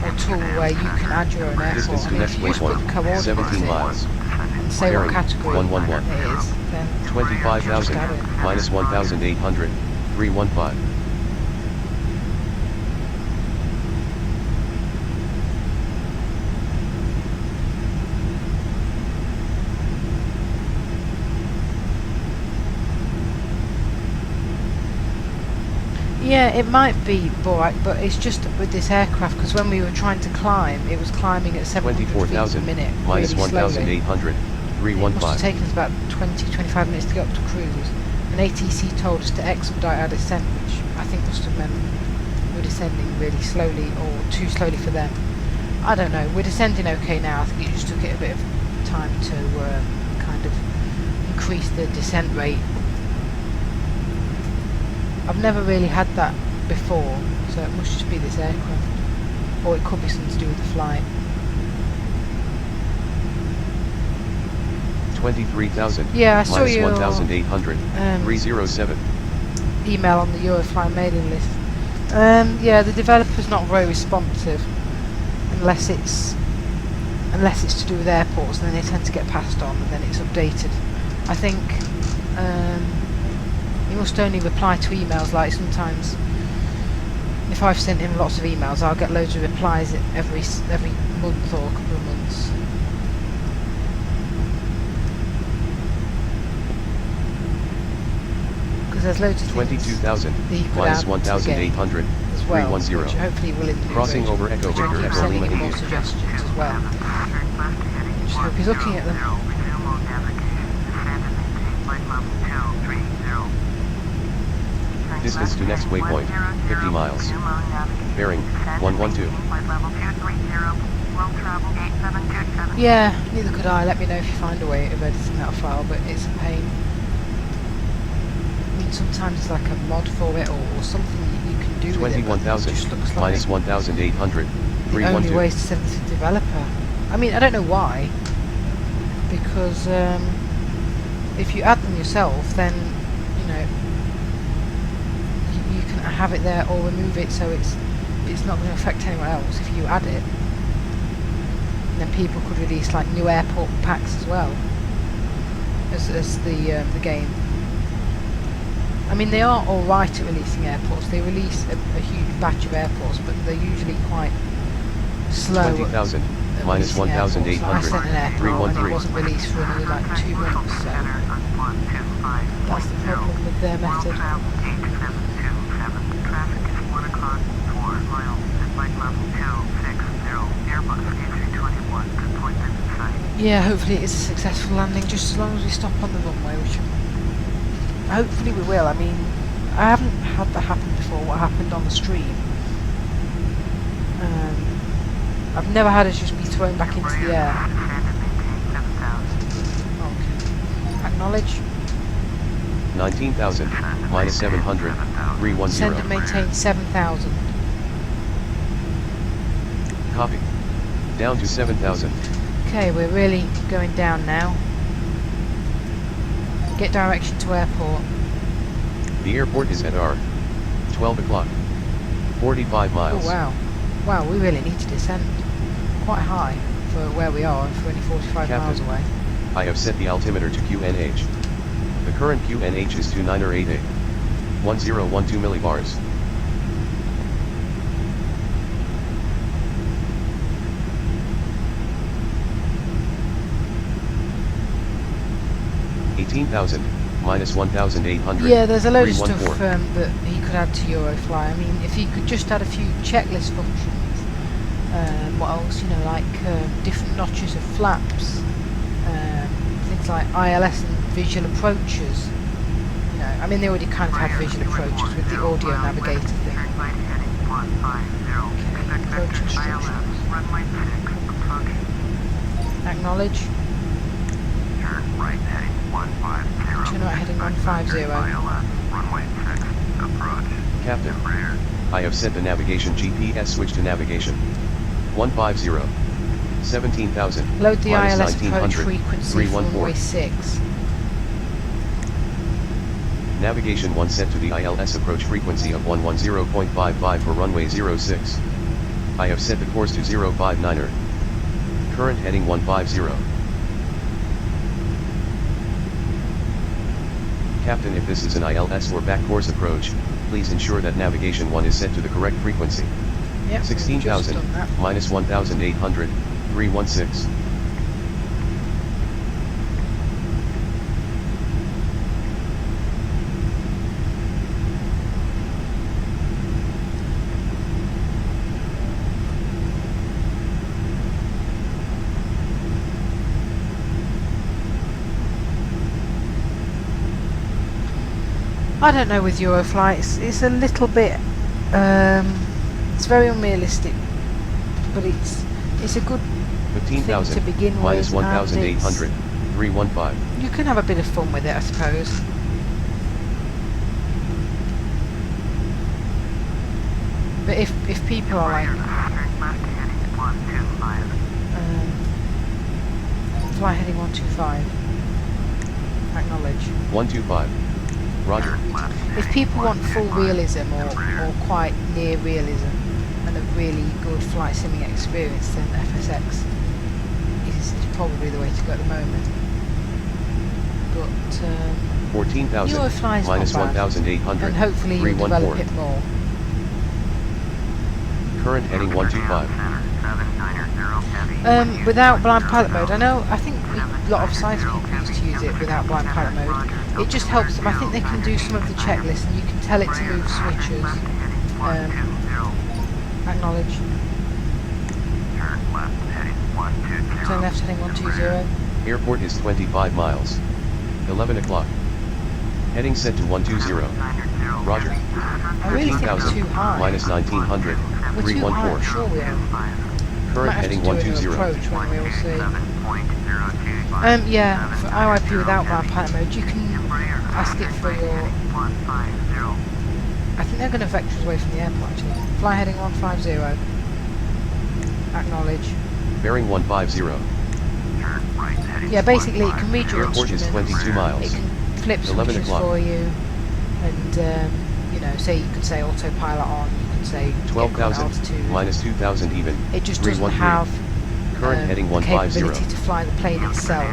or tool where you can add your own Distance airport. to And next if you just put the waypoint, coordinates 17 in miles. and say what Bearing, category 111. it is, then 25,000 just add it. minus 1,800. 315. Yeah, it might be alright, but it's just with this aircraft, because when we were trying to climb, it was climbing at 700 feet a 24,000 minute, minus really slowly. 1,800. It must have 315. taken us about 20-25 minutes to get up to cruise. And ATC told us to expedite our descent, which I think must have meant we're descending really slowly, or too slowly for them. I don't know, we're descending okay now. I think it just took it a bit of time to kind of increase the descent rate. I've never really had that before, so it must just be this aircraft. Or it could be something to do with the flight. 23,000 Yeah, I saw minus your 1,800. 307. email on the Eurofly mailing list. Yeah, the developer's not very responsive unless it's to do with airports, and then they tend to get passed on and then it's updated. I think he must only reply to emails. Like sometimes if I've sent him lots of emails, I'll get loads of replies every month or a couple of months. Because there's loads of things 22,000 that he could minus add to the game 1,800. as well, 310. which hopefully will in the new Crossing version, over Echo which I'll Victor keep Echo sending Lima him more India. suggestions as well. Just hope he's looking at them. Distance to next waypoint, 50 miles. Bearing, 112. Yeah, neither could I. Let me know if you find a way of editing that file, but it's a pain. I mean, sometimes it's like a mod for it or something you can do with it, but it 21,000 just looks like minus 1,800. the only 312. way is to send it to the developer. I mean, I don't know why, because if you add them yourself, then you know you can have it there or remove it, so it's not going to affect anyone else if you add it. And then people could release like new airport packs as well as the game. I mean, they are all right at releasing airports. They release a huge batch of airports, but they're usually quite slow. 20,000 minus releasing airports. Like I 1,800. sent an airport and it 313. wasn't released for another like 2 months. So That's the problem with their method. Traffic is 1 o'clock, 4 miles, at flight level 260, Airbus A321, appointment in sight. Yeah, hopefully it is a successful landing, just as long as we stop on the runway, which hopefully we will. I mean, I haven't had that happen before, what happened on the stream. I've never had us just be thrown back into the air. Okay. Acknowledge. 19,000, minus 700, 310. Send and maintain 7,000. Copy. Down to 7,000. Okay, we're really going down now. Get direction to airport. The airport is at R. 12 o'clock. 45 miles. Oh wow. Wow, we really need to descend. Quite high for where we are, for only 45 miles Captain. away. I have set the altimeter to QNH. The current QNH is 2988. 1012 millibars. $18,000, minus 1,800. Yeah, there's a load of stuff 314. that he could add to Eurofly. I mean, if he could just add a few checklist functions. What else? You know, like different notches of flaps. Things like ILS and visual approaches. You know, I mean, they already kind of have visual approaches with the audio navigator thing. Okay, approach instructions. Acknowledge. Turn right heading 150. Turn right heading 150. Runway 6, approach. Captain, I have set the navigation GPS switch to navigation. 150. 17,000. Load the minus ILS approach 1900. frequency for runway 314. 6. Navigation 1 set to the ILS approach frequency of 110.55 for runway 06. I have set the course to 059er. Current heading 150. Captain, if this is an ILS or back course approach, please ensure that navigation 1 is set to the correct frequency. Yep, 16,000, we've just done that. minus 1,800, 316. I don't know with Eurofly, it's a little bit, it's very unrealistic, but it's a good thing 15,000, to begin minus with, and 1,800, 315. you can have a bit of fun with it, I suppose. But if people are like, fly heading 125, acknowledge. 125. Roger. If people want full realism or quite near realism and a really good flight simming experience, then FSX is probably the way to go at the moment. But 14,000, Eurofly is minus not bad, 1,800, and hopefully you'll develop 314. it more. Current heading 125. Without blind pilot mode, I think a lot of science people used to use it without blind pilot mode. It just helps them. I think they can do some of the checklist and you can tell it to move switches. Acknowledge. Turn left heading 120. Airport is 25 miles. 11 o'clock. Heading set to 120. Roger. I really think we're 13,000, too high. minus 1900, We're too high, I'm 314. sure we are. Current Might have heading to do an 120. approach when we all see. Yeah, for IYP without blind pilot mode, you can ask it for your... I think they're going to vector us away from the airport actually. Fly heading 150. Acknowledge. Bearing 150. Yeah, basically it can read your Airport is instruments. 22 miles. It can flip 11 switches o'clock. for you, and you know, say you could say autopilot on. You can say get current 12,000, altitude. minus 2,000 even. It just doesn't 313. have Current heading the 150. capability to fly the plane itself.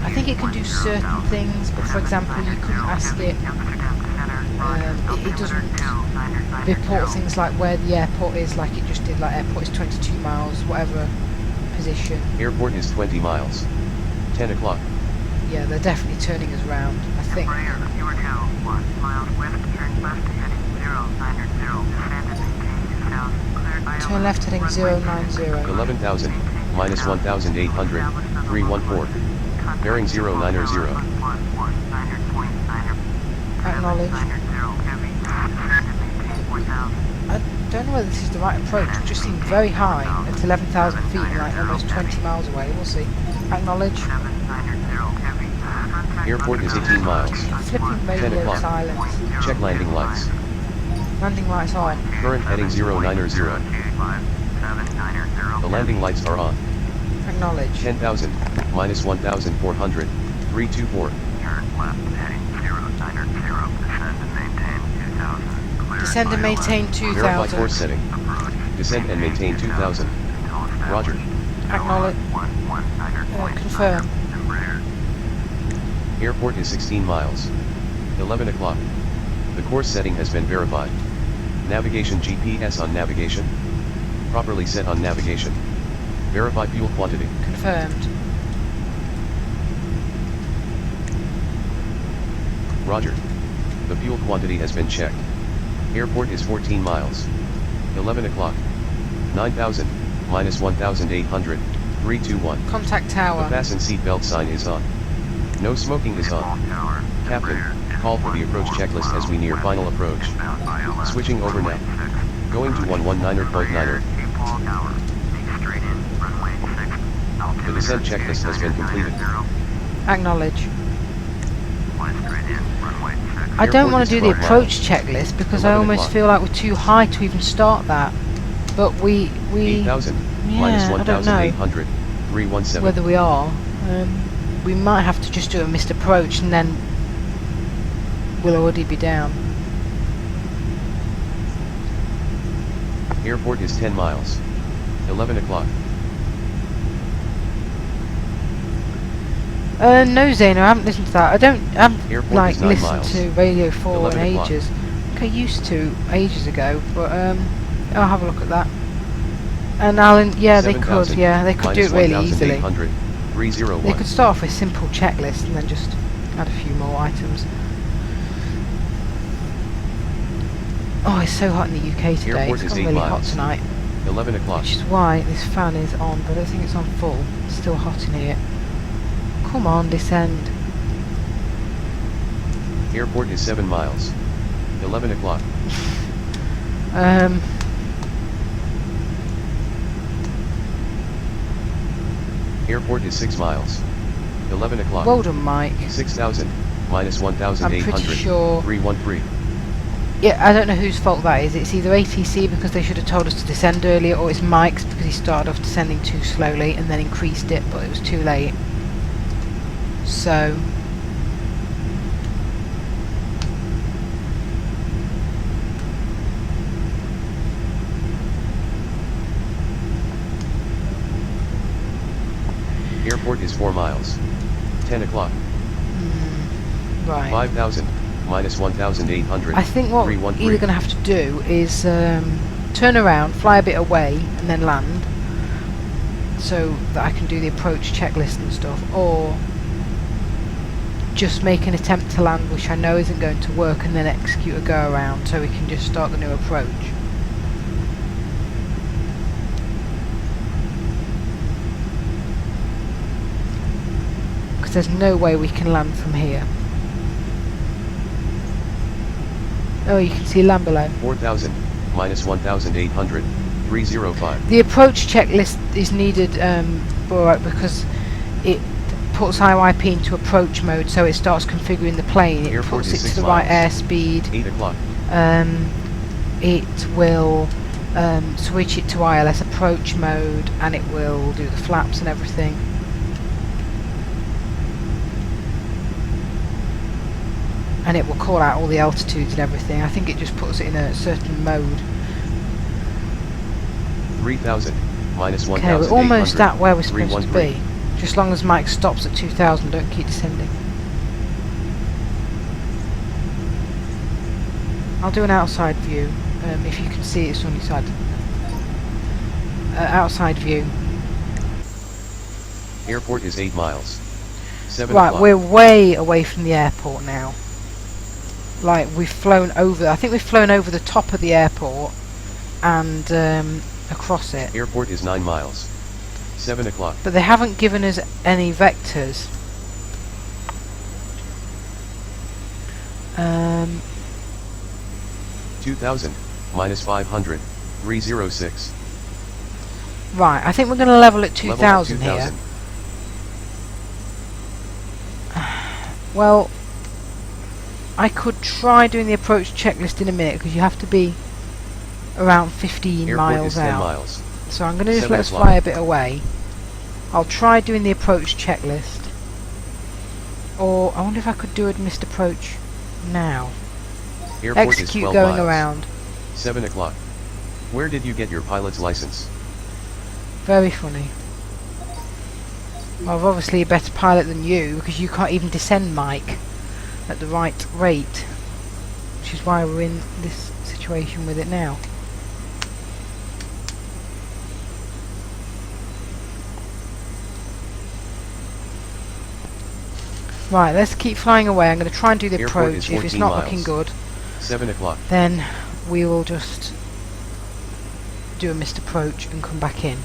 I think it can do certain things, but for example, you couldn't ask it. It doesn't report things like where the airport is, like it just did. Like airport is 22 miles, whatever position. Airport is 20 miles. 10 o'clock. Yeah, they're definitely turning us round, I think. Embraer, you are now 1 mile west, turn left heading 090, descend and maintain 2000, cleared by Turn left heading 090. 11,000, minus 1,800, 314. Bearing 090. Acknowledge. I don't know whether this is the right approach. It just seemed very high at 11,000 feet and like almost 20 miles away. We'll see. Acknowledge. Airport is 18 miles. Flipping 10 radio o'clock. silence. Check landing lights. Landing lights on. Current heading 090. The landing lights are on. Acknowledge. 10,000, minus 1,400, 324. Turn left heading 090, descend and maintain 2000, cleared Descend and by maintain Verify 2,000. course setting. Descend and maintain 2,000. Roger. Acknowledge. Confirm. Airport is 16 miles. 11 o'clock. The course setting has been verified. Navigation GPS on navigation. Properly set on navigation. Verify fuel quantity. Confirmed. Roger. The fuel quantity has been checked. Airport is 14 miles. 11 o'clock. 9,000, minus 1,800, 321. Contact The tower. fasten seatbelt sign is on. No smoking is on. Captain, call for the approach checklist as we near final approach. Switching over now. Going to 119.9. The descent checklist has been completed. Acknowledge. I don't want to do the Airport is 12 approach checklist because I 11 almost o'clock. feel like we're too high to even start that. But we 8,000, minus yeah, I don't know 1,800, 317. whether we are. We might have to just do a missed approach and then we'll already be down. Airport is 10 miles. 11 o'clock. No, Zana, I haven't listened to that. I haven't Airport like is 9 listened miles. to Radio 4 in 11 o'clock. ages. I think I used to ages ago, but I'll have a look at that. And Alan, yeah, they could, 7,000, yeah, they could do it minus really easily. 1,800, 301. They could start off with a simple checklist and then just add a few more items. Oh, it's so hot in the UK today. Airport It's is gone 8 really hot miles. tonight, 11 o'clock. which is why this fan is on, but I don't think it's on full. It's still hot in here. Come on, descend. Airport is 7 miles. 11 o'clock. Airport is 6 miles. 11 o'clock. Well done, Mike. 6,000, minus I'm 1,800, pretty sure. 313. Yeah, I don't know whose fault that is. It's either ATC because they should have told us to descend earlier, or it's Mike's because he started off descending too slowly and then increased it, but it was too late. So Airport is 4 miles. 10 o'clock. right. 5,000, minus 1,800, I think what we're 313. either going to have to do is turn around, fly a bit away, and then land, so that I can do the approach checklist and stuff, or just make an attempt to land, which I know isn't going to work, and then execute a go around, so we can just start the new approach. Because there's no way we can land from here. Oh, you can see land below. 4,000, minus 1,800, 305. The approach checklist is needed because it puts IYP into approach mode, so it starts configuring the plane. It Airport puts is it to 6 the right miles. airspeed. 8 o'clock. It will switch it to ILS approach mode, and it will do the flaps and everything. And it will call out all the altitudes and everything. I think it just puts it in a certain mode. 3,000, minus Okay, 1,800, we're almost at where we're supposed to 313. be. Just as long as Mike stops at 2,000, don't keep descending. I'll do an outside view, if you can see it's on your side. Outside view. Airport is 8 miles. 7 Right, o'clock. we're way away from the airport now. Like, we've flown over, I think we've flown over the top of the airport and across it. Airport is 9 miles. 7 o'clock. But they haven't given us any vectors. 2000, minus 500, 306. Right, I think we're going to level at Level at 2000 here. 2000. Well, I could try doing the approach checklist in a minute because you have to be around 15 Airport miles is 10 out. miles. So I'm going to just 7 let us o'clock. fly a bit away. I'll try doing the approach checklist. Or I wonder if I could do a missed approach now. Airport is Execute 12 going miles. around. 7 o'clock. Where did you get your pilot's license? Very funny. Well, I'm obviously a better pilot than you because you can't even descend Mike at the right rate. Which is why we're in this situation with it now. Right, let's keep flying away. I'm going to try and do the Airport is approach. If it's 14 not miles. looking good, 7 o'clock. then we will just do a missed approach and come back in.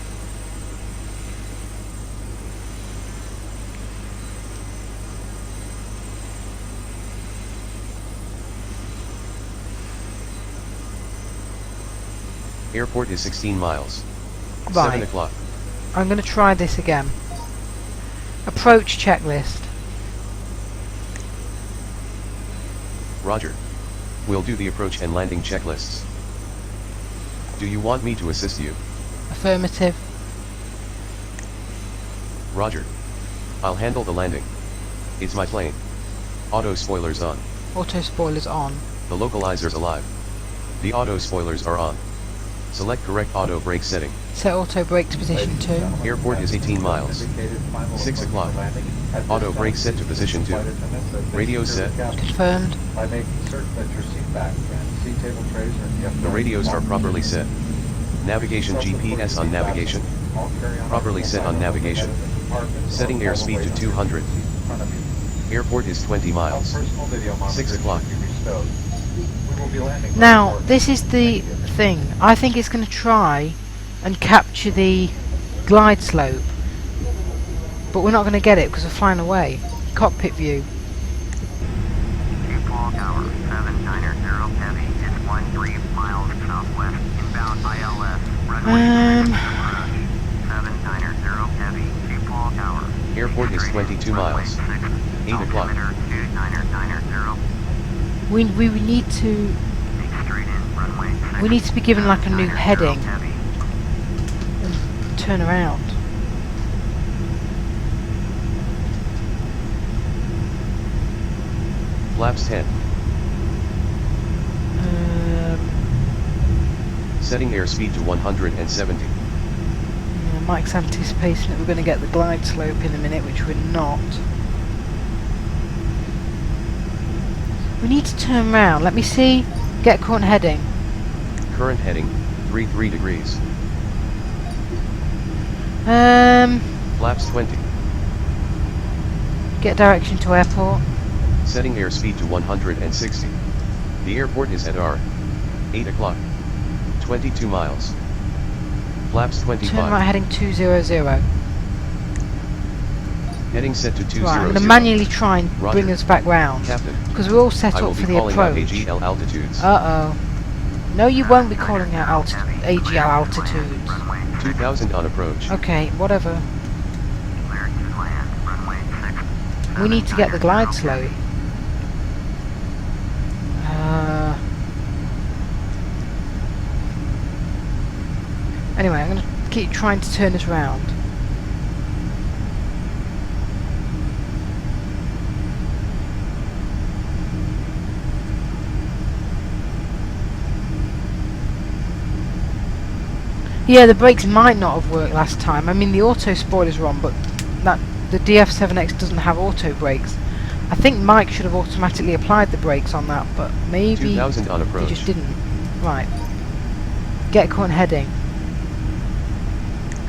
Airport is 16 miles. Right. 7 o'clock. I'm going to try this again. Approach checklist. Roger. We'll do the approach and landing checklists. Do you want me to assist you? Affirmative. Roger. I'll handle the landing. It's my plane. Auto spoilers on. Auto spoilers on. The localizer's alive. The auto spoilers are on. Select correct auto brake setting. Set auto brake to position 2. Airport is 18 miles. 6 o'clock. Auto brake set to position 2. Radio set. Confirmed. By making certain that your seat back and seat table trays are in the The radios are properly set. Navigation GPS on navigation. Properly set on navigation. Setting airspeed to 200. Airport is 20 miles. 6 o'clock. Now, this is the thing. I think it's going to try and capture the glide slope. But we're not going to get it because we're flying away. Cockpit view. Two-Paul Tower, 790 Heavy is 13 miles southwest, inbound ILS, runway 790 Heavy, Two-Paul Tower. Airport is 22 miles. 8 o'clock. We need to be given like a new heading and turn around. Flaps 10. Setting airspeed to 170. Yeah, Mike's anticipating that we're going to get the glide slope in a minute, which we're not. We need to turn around. Let me see. Get current heading. Current heading, 33 degrees. Flaps 20. Get direction to airport. Setting airspeed to 160. The airport is at R. 8 o'clock. 22 miles. Flaps 25. Turn right heading 200. Heading set to 200. Right, I'm going to manually try and Roger. bring us back round. Captain, Because we're all set I will up be for the calling out approach. AGL altitudes. Uh-oh. No, you won't be calling out AGL altitudes. 2000 on approach. Okay, whatever. We need to get the glide slope. Anyway, I'm going to keep trying to turn us round. Yeah, the brakes might not have worked last time. I mean, the auto spoilers are on, but the DF7X doesn't have auto brakes. I think Mike should have automatically applied the brakes on that, but maybe 2000 on he approach. just didn't. Right. Get current heading.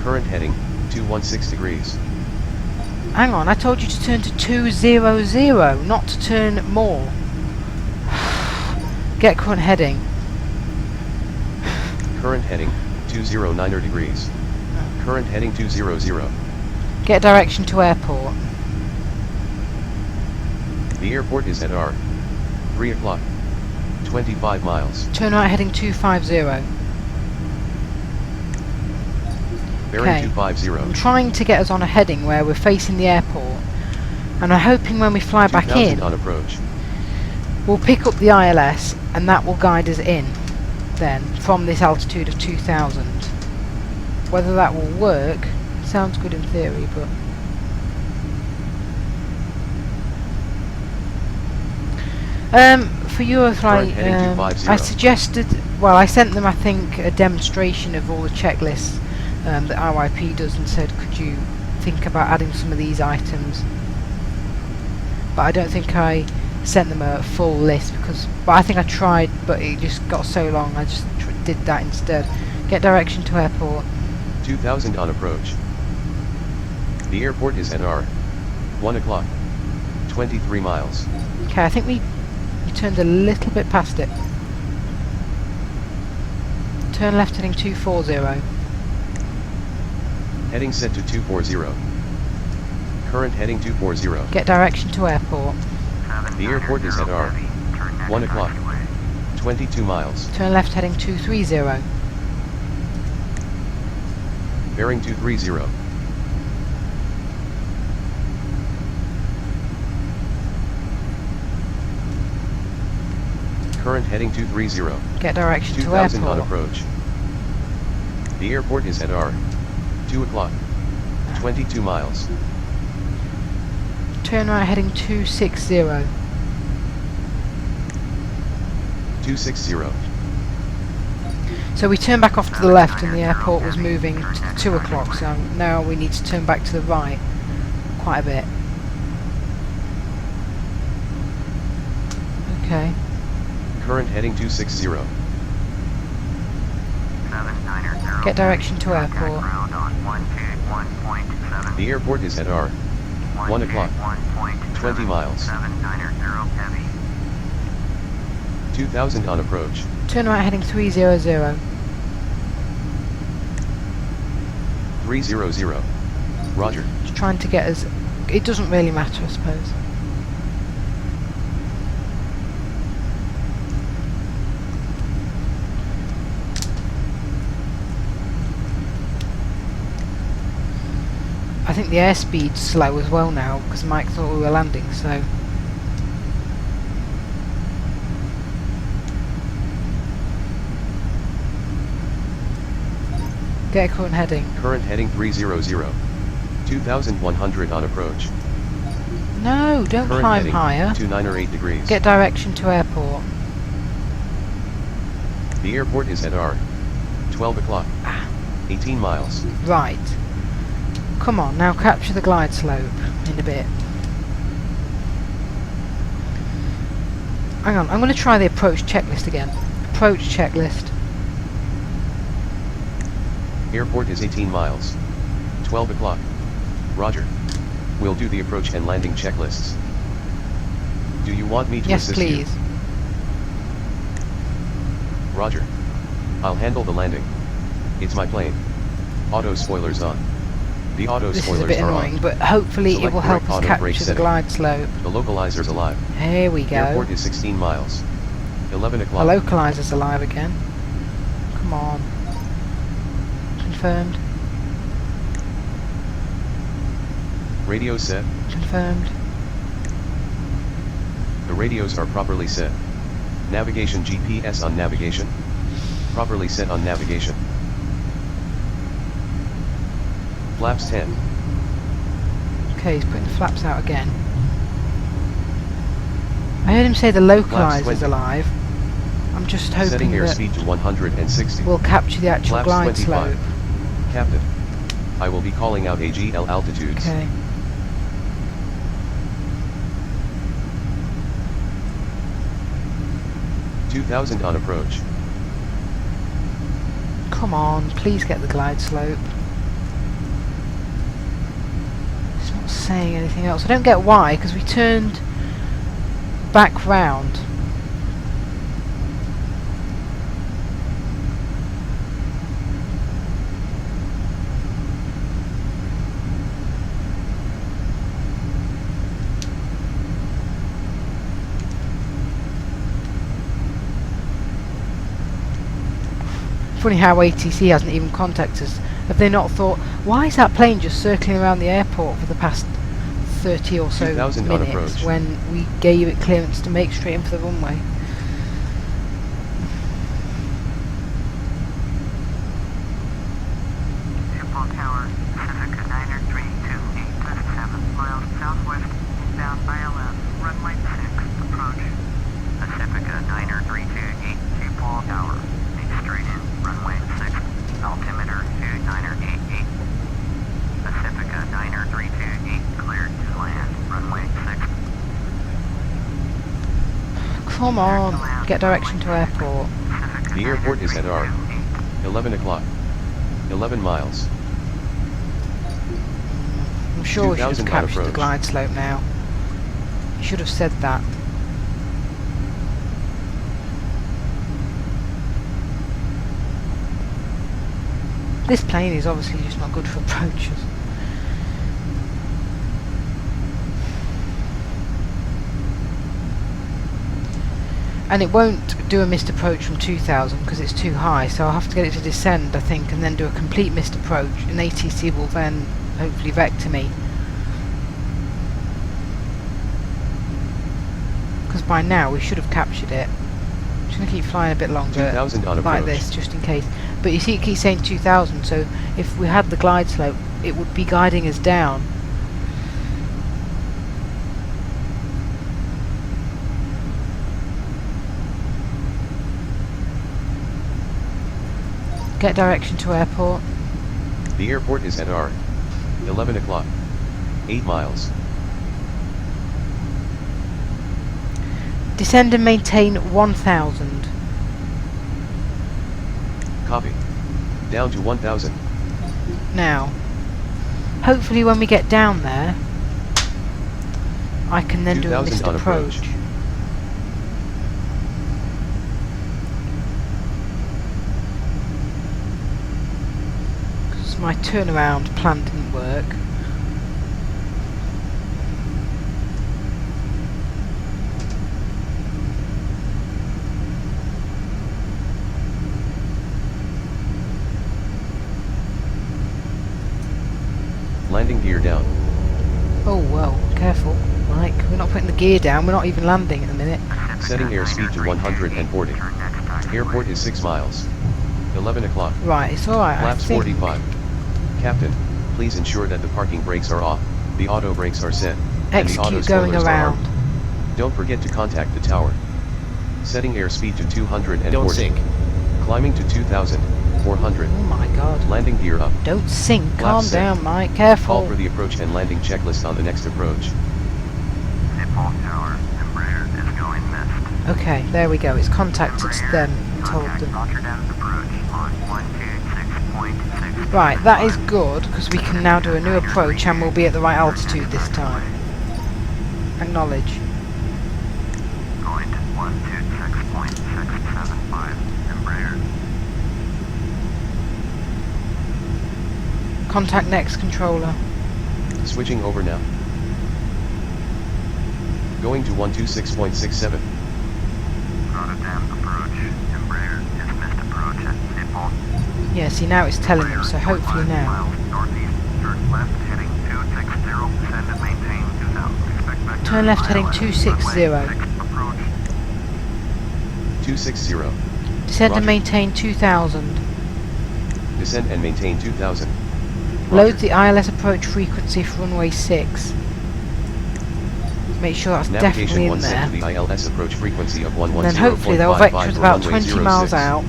Current heading, 216 degrees. Hang on, I told you to turn to 200, not to turn more. Get current heading. Current heading, 209 degrees. Current heading 200. Get direction to airport. The airport is at R. 3 o'clock. 25 miles. Turn right heading 250. Bearing Okay. 250. I'm trying to get us on a heading where we're facing the airport. And I'm hoping when we fly back 2000 in, on approach. we'll pick up the ILS and that will guide us in then from this altitude of 2000. Whether that will work sounds good in theory, but for Euroflight, Current heading 250. I suggested, well, I sent them I think a demonstration of all the checklists that IYP does and said could you think about adding some of these items, but I don't think I sent them a full list but I think I tried, but it just got so long I just did that instead. Get direction to airport. 2000 on approach. The airport is at R. 1 o'clock. 23 miles. Okay, I think we turned a little bit past it. Turn left heading 240. Heading set to 240. Current heading 240. Get direction to airport. The airport is at R. 1 o'clock. 22 miles. Turn left heading 230. Bearing 230. Current heading 230. Get direction to 2000 on airport. approach. The airport is at R. 2 o'clock. 22 miles. Turn right heading 260. 260. So we turned back off to the left and the airport was moving to 2 o'clock, so now we need to turn back to the right quite a bit. Okay. Current heading 260. Get direction to airport. The airport is at R. 1 o'clock. 20 miles. 2000 on approach. Turn right heading 300. 300. Roger. Just trying to get us... It doesn't really matter, I suppose. I think the airspeed's slow as well now because Mike thought we were landing, so... Get a current heading. Current heading 300. 2100 on approach. No, don't Current climb heading higher. 298 degrees. Get direction to airport. The airport is at R. 12 o'clock. 18 miles. Right. Come on, now capture the glide slope in a bit. Hang on, I'm going to try the approach checklist again. Approach checklist. Airport is 18 miles. 12 o'clock. Roger. We'll do the approach and landing checklists. Do you want me to Yes, assist please. you? Roger. I'll handle the landing. It's my plane. Auto spoilers on. The auto This is a spoilers bit are annoying, on. but hopefully it Select will help correct us auto brake capture the setting. glide slope. The localizer's alive. Here we go. Airport is 16 miles. 11 The o'clock. localizer's alive again. Come on. Confirmed. Radio set. Confirmed. The radios are properly set. Navigation GPS on navigation. Properly set on navigation. Flaps 10. Okay, he's putting the flaps out again. I heard him say the localizer's 20. alive. I'm just hoping Setting that airspeed to 160. we'll capture the actual Flaps glide 25. slope. Captain. I will be calling out AGL altitudes. Okay. $2,000 on approach. Come on, please get the glide slope. It's not saying anything else. I don't get why, because we turned back round. Funny how ATC hasn't even contacted us. Have they not thought, why is that plane just circling around the airport for the past 30 or so 2000 on minutes approach. when we gave it clearance to make straight in for the runway? Airport Tower, Pacifica 932 7 miles southwest, bound ILS, runway 6, approach. Pacifica 932 Airport Tower, make straight in, runway 6, altimeter 2988. Pacifica 932 cleared to land, runway 6. Come on, get direction to airport. The airport is at R. 11 o'clock. 11 miles. I'm sure we should have 2000 on captured the approach. glide slope now. You should have said that. This plane is obviously just not good for approaches. And it won't do a missed approach from 2000 because it's too high, so I'll have to get it to descend, I think, and then do a complete missed approach, and ATC will then hopefully vector me. Because by now we should have captured it. I'm just going to keep flying a bit longer 2000 on like approach. this, just in case. But you see it keeps saying 2000, so if we had the glide slope, it would be guiding us down. Get direction to airport. The airport is at R. 11 o'clock. 8 miles. Descend and maintain 1000. Copy. Down to 1000. Now, hopefully when we get down there, I can then do a 2000 missed on approach. approach. Because my turnaround plan didn't work. Landing gear down. Oh well, careful, Mike. We're not putting the gear down, we're not even landing at the minute. Setting airspeed to 140. Airport is 6 miles. 11 o'clock. Right, it's alright, I Flaps think. 45. Captain, please ensure that the parking brakes are off, the auto brakes are set, and the auto Execute going spoilers are around. armed. Don't forget to contact the tower. Setting airspeed to 240. Don't sink. Climbing to 2,400. Oh my god. Landing gear up. Don't sink, calm set. down, Mike, Call careful. for the approach and landing checklist on the next approach. Airport Tower, Embraer is going missed. Okay, there we go, it's contacted them and told Contact them. Rotterdam's approach on 126.6. Right, that is good, because we can now do a new approach and we'll be at the right altitude this time. Acknowledge. Going to 126.675. Embraer. Contact next controller. Switching over now. Going to 126.67. Rotterdam approach. Embraer is missed approach at Schiphol. Yeah, see now it's telling them, so hopefully 5 now. miles northeast, turn left heading 260, descend and maintain 2000. Expect vector Turn left heading ILS, 260. runway 6 approach. 260. Descend Roger. and maintain 2000. Descend and maintain 2000. Load Roger. the ILS approach frequency for runway 6. Make sure that's Navigation definitely in 1 set to there. the ILS approach frequency of And then hopefully they'll vector 110.55 us for about runway 20 miles 06. out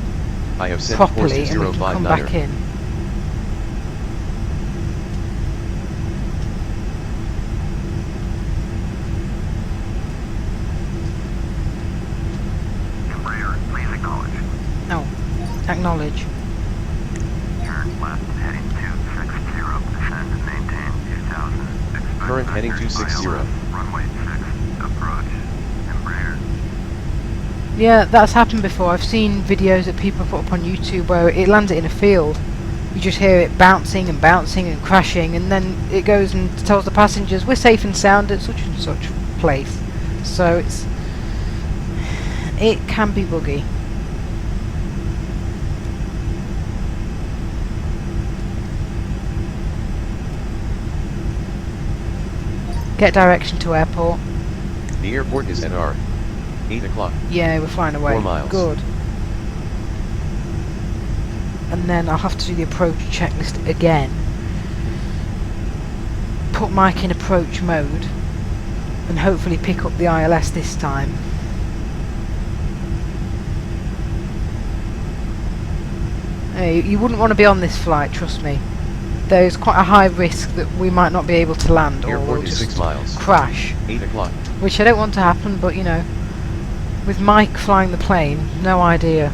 I have set course properly to and we can come back 059er. in. Embraer, please acknowledge. Oh, acknowledge. Turn left heading 260, descend and maintain 2000. Expect Current heading 260. Runway 6, approach, Embraer. Yeah, that's happened before. I've seen videos that people put up on YouTube where it lands it in a field. You just hear it bouncing and bouncing and crashing, and then it goes and tells the passengers we're safe and sound at such and such place. So it can be buggy. Get direction to airport. The airport is at R. 8 o'clock. Yeah, we're flying away. 4 miles. Good. And then I'll have to do the approach checklist again. Put Mike in approach mode and hopefully pick up the ILS this time. Hey, you wouldn't want to be on this flight, trust me. There's quite a high risk that we might not be able to land, or we'll Airport is just 6 miles. crash. 8 o'clock. Which I don't want to happen, but you know, with Mike flying the plane, no idea.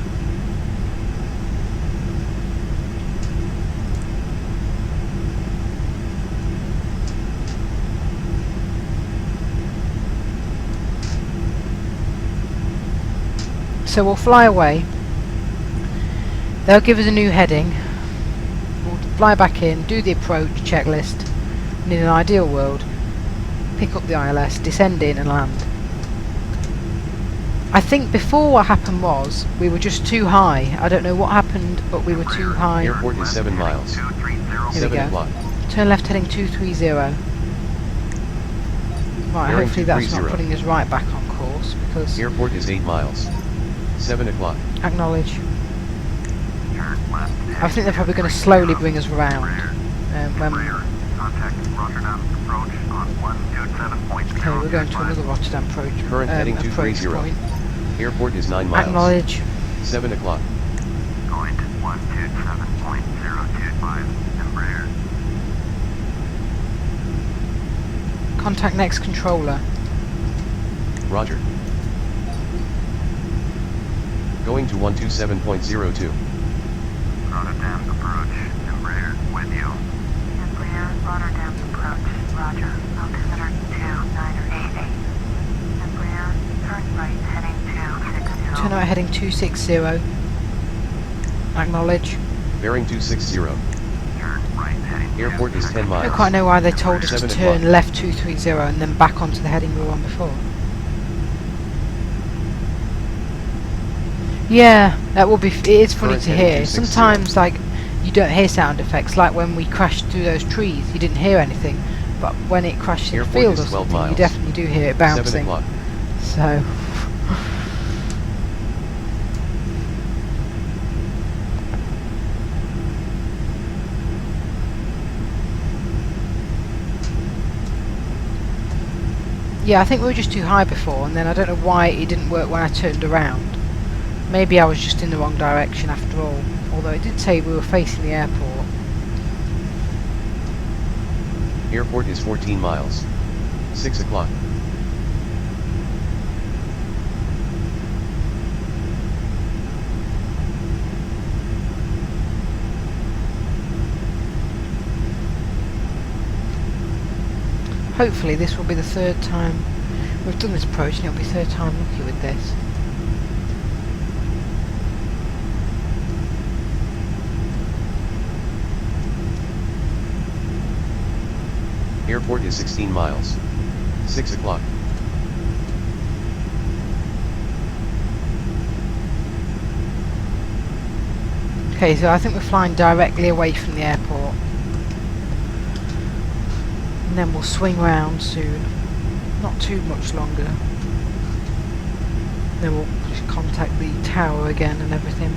So we'll fly away. They'll give us a new heading. We'll fly back in, do the approach checklist, and in an ideal world, pick up the ILS, descend in and land. I think before what happened was, we were just too high. I don't know what happened, but we were too high. Airport is 7 miles. 230. Here we 7 go. o'clock. Turn left heading 230. Right, Bearing hopefully that's not 230. putting us right back on course, because... Airport is 8 miles. 7 o'clock. Acknowledge. Turn left. I think they're probably going to slowly bring us around. When Embraer. Contact Rotterdam approach on 127.0. okay, we're going to another Rotterdam approach, Current heading approach 230. point. Airport is 9 miles. Acknowledge. 7 o'clock. Going to 127.025. Embraer. Contact next controller. Roger. Going to 127.02. Rotterdam approach. Embraer with you. Embraer, Rotterdam approach, roger, altimeter 2988. Embraer, turn right heading 260. Turn right heading 260. Acknowledge. Bearing 260. Turn right heading. Airport is 10 I miles. don't quite know why they told us to 7 turn o'clock. left 230 and then back onto the heading we were on before. Yeah, that will be. It is funny Current to heading hear. 260. Sometimes, like, you don't hear sound effects. Like when we crashed through those trees, you didn't hear anything. But when it crashed in a Airport field is or 12 something, you miles. definitely do hear it 7 bouncing. o'clock. So. Yeah, I think we were just too high before, and then I don't know why it didn't work when I turned around. Maybe I was just in the wrong direction after all, although it did say we were facing the airport. Airport is 14 miles. 6 o'clock. Hopefully this will be the third time we've done this approach, and it'll be third time lucky with this. Airport is 16 miles. 6 o'clock. Okay, so I think we're flying directly away from the airport. And then we'll swing round soon. Not too much longer. Then we'll just contact the tower again and everything.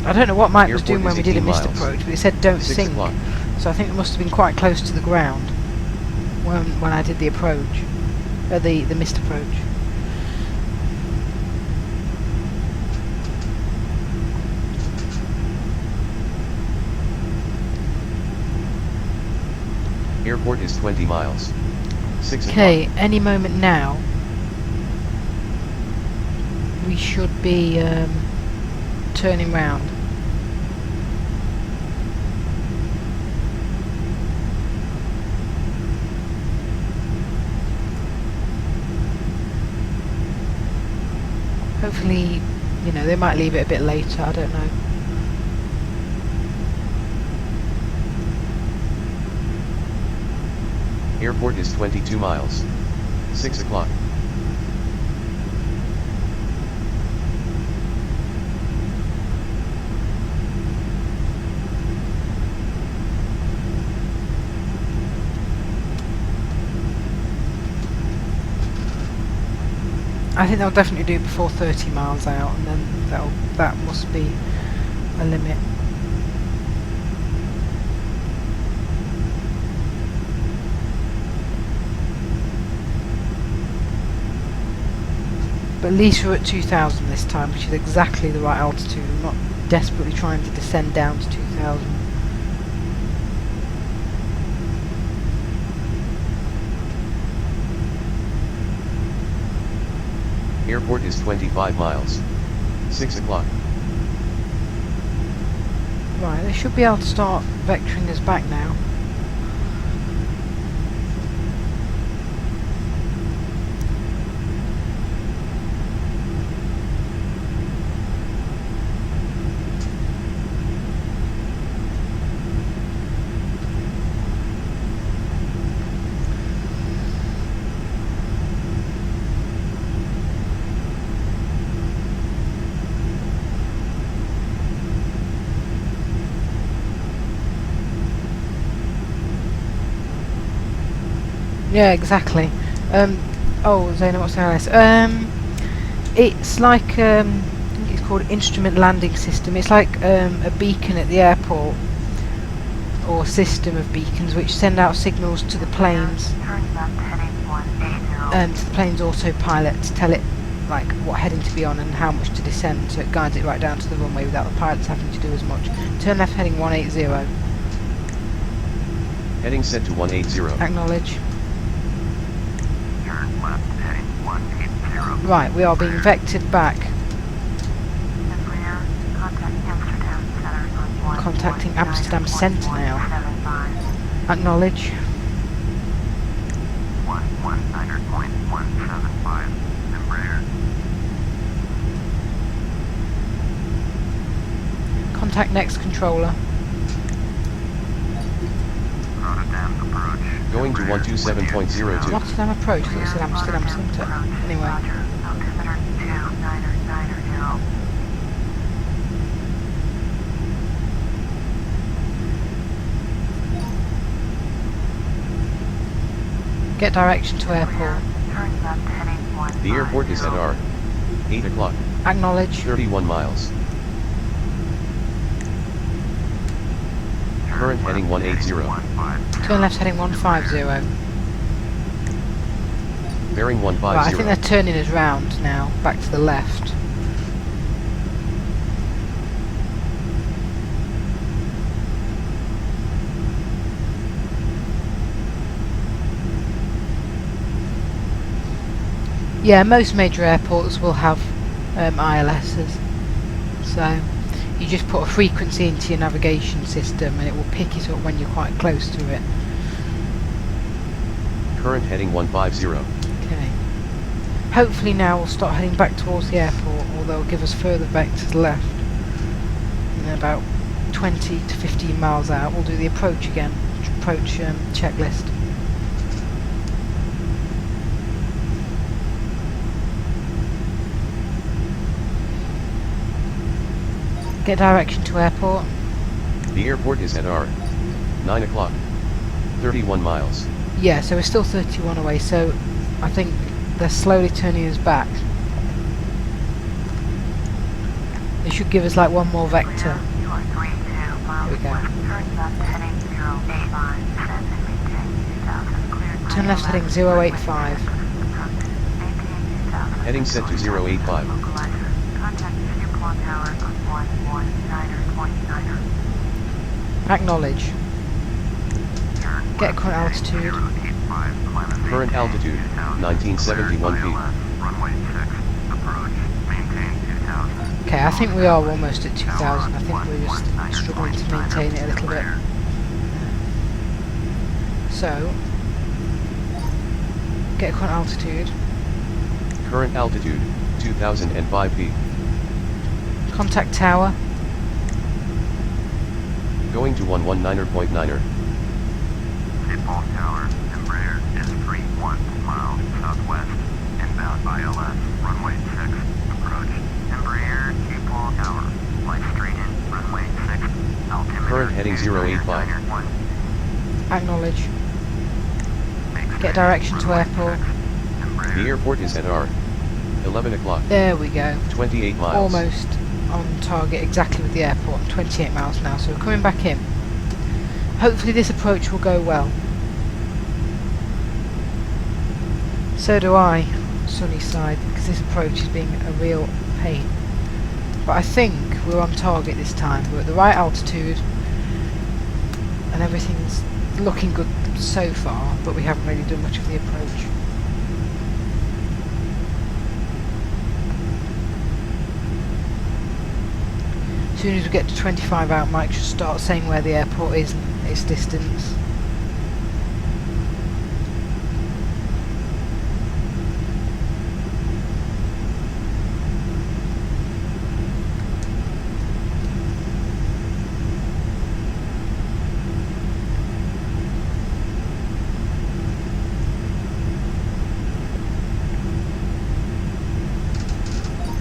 I don't know what Mike was Airport doing when is we did a 18 missed miles. approach, but he said don't 6 sink. o'clock. So I think it must have been quite close to the ground when I did the approach. The missed approach. Airport is 20 miles. 6 o'clock. Okay, any moment now we should be turning round. Hopefully, you know, they might leave it a bit later, I don't know. Airport is 22 miles. 6 o'clock. I think they'll definitely do it before 30 miles out, and then that must be a limit. But at least we're at 2,000 this time, which is exactly the right altitude. I'm not desperately trying to descend down to 2,000. Airport is 25 miles. 6 o'clock. Right, they should be able to start vectoring us back now. Yeah, exactly. Oh, Zayna, what's the LS? It's like, I think it's called Instrument Landing System. It's like a beacon at the airport, or system of beacons which send out signals to the planes, Turn left heading 180. to the plane's autopilot to tell it like what heading to be on and how much to descend, so it guides it right down to the runway without the pilots having to do as much. Turn left heading 180. Heading set to 180. Acknowledge. Turn left heading 180. Right, we are being vectored back. Embraer, contact Amsterdam Center on Contacting Amsterdam Centre now. 119.175. Acknowledge. 119.175. Embraer. Contact next controller. Rotterdam approach. Going to 127.02. Rotterdam approach, I thought it said Amsterdam Centre. Anyway, Roger, altimeter 2990. get direction to airport. Turn left heading 150. The airport is at R. 8 o'clock. Acknowledge. 31 miles. Current heading 180. Turn left heading 150. Bearing Right, I think 150. they're turning us round now, back to the left. Yeah, most major airports will have ILSs. So you just put a frequency into your navigation system and it will pick it up when you're quite close to it. Current heading 150. Okay. Hopefully now we'll start heading back towards the airport, or they'll give us further vectors left. And then about 20 to 15 miles out, we'll do the approach again. Approach checklist. Get direction to airport. The airport is at R. 9 o'clock. 31 miles. Yeah, so we're still 31 away, so I think they're slowly turning us back. They should give us like one more vector. You are 32 miles Here we go. west. Turn left heading 085. Descend and maintain 2000. Cleared. Turn left heading 085. Maintain 2000. Heading set to 085. Localizer. Contact fuel tower on 119.9. Acknowledge. Get current altitude. Current altitude 1971 feet. Runway 6. Approach. Maintain 2000. Okay, I think we are almost at 2000. I think we're just struggling to maintain it a little bit. So, get current altitude. Current altitude 2005 feet. Contact tower. Going to 119.9er. Seatbelt tower, Embraer is 31 miles southwest, inbound ILS, runway 6, approach. Embraer, seatbelt tower, flight straight in, runway 6, altimeter. Current heading 085. Acknowledge. Get direction to airport. The airport is at R. 11 o'clock. There we go. 28 miles. Almost on target exactly with the airport. 28 miles now, so we're coming back in. Hopefully this approach will go well. So do I, sunny side, because this approach is being a real pain. But I think we're on target this time. We're at the right altitude and everything's looking good so far, but we haven't really done much of the approach. As soon as we get to 25 out, Mike should start saying where the airport is and its distance.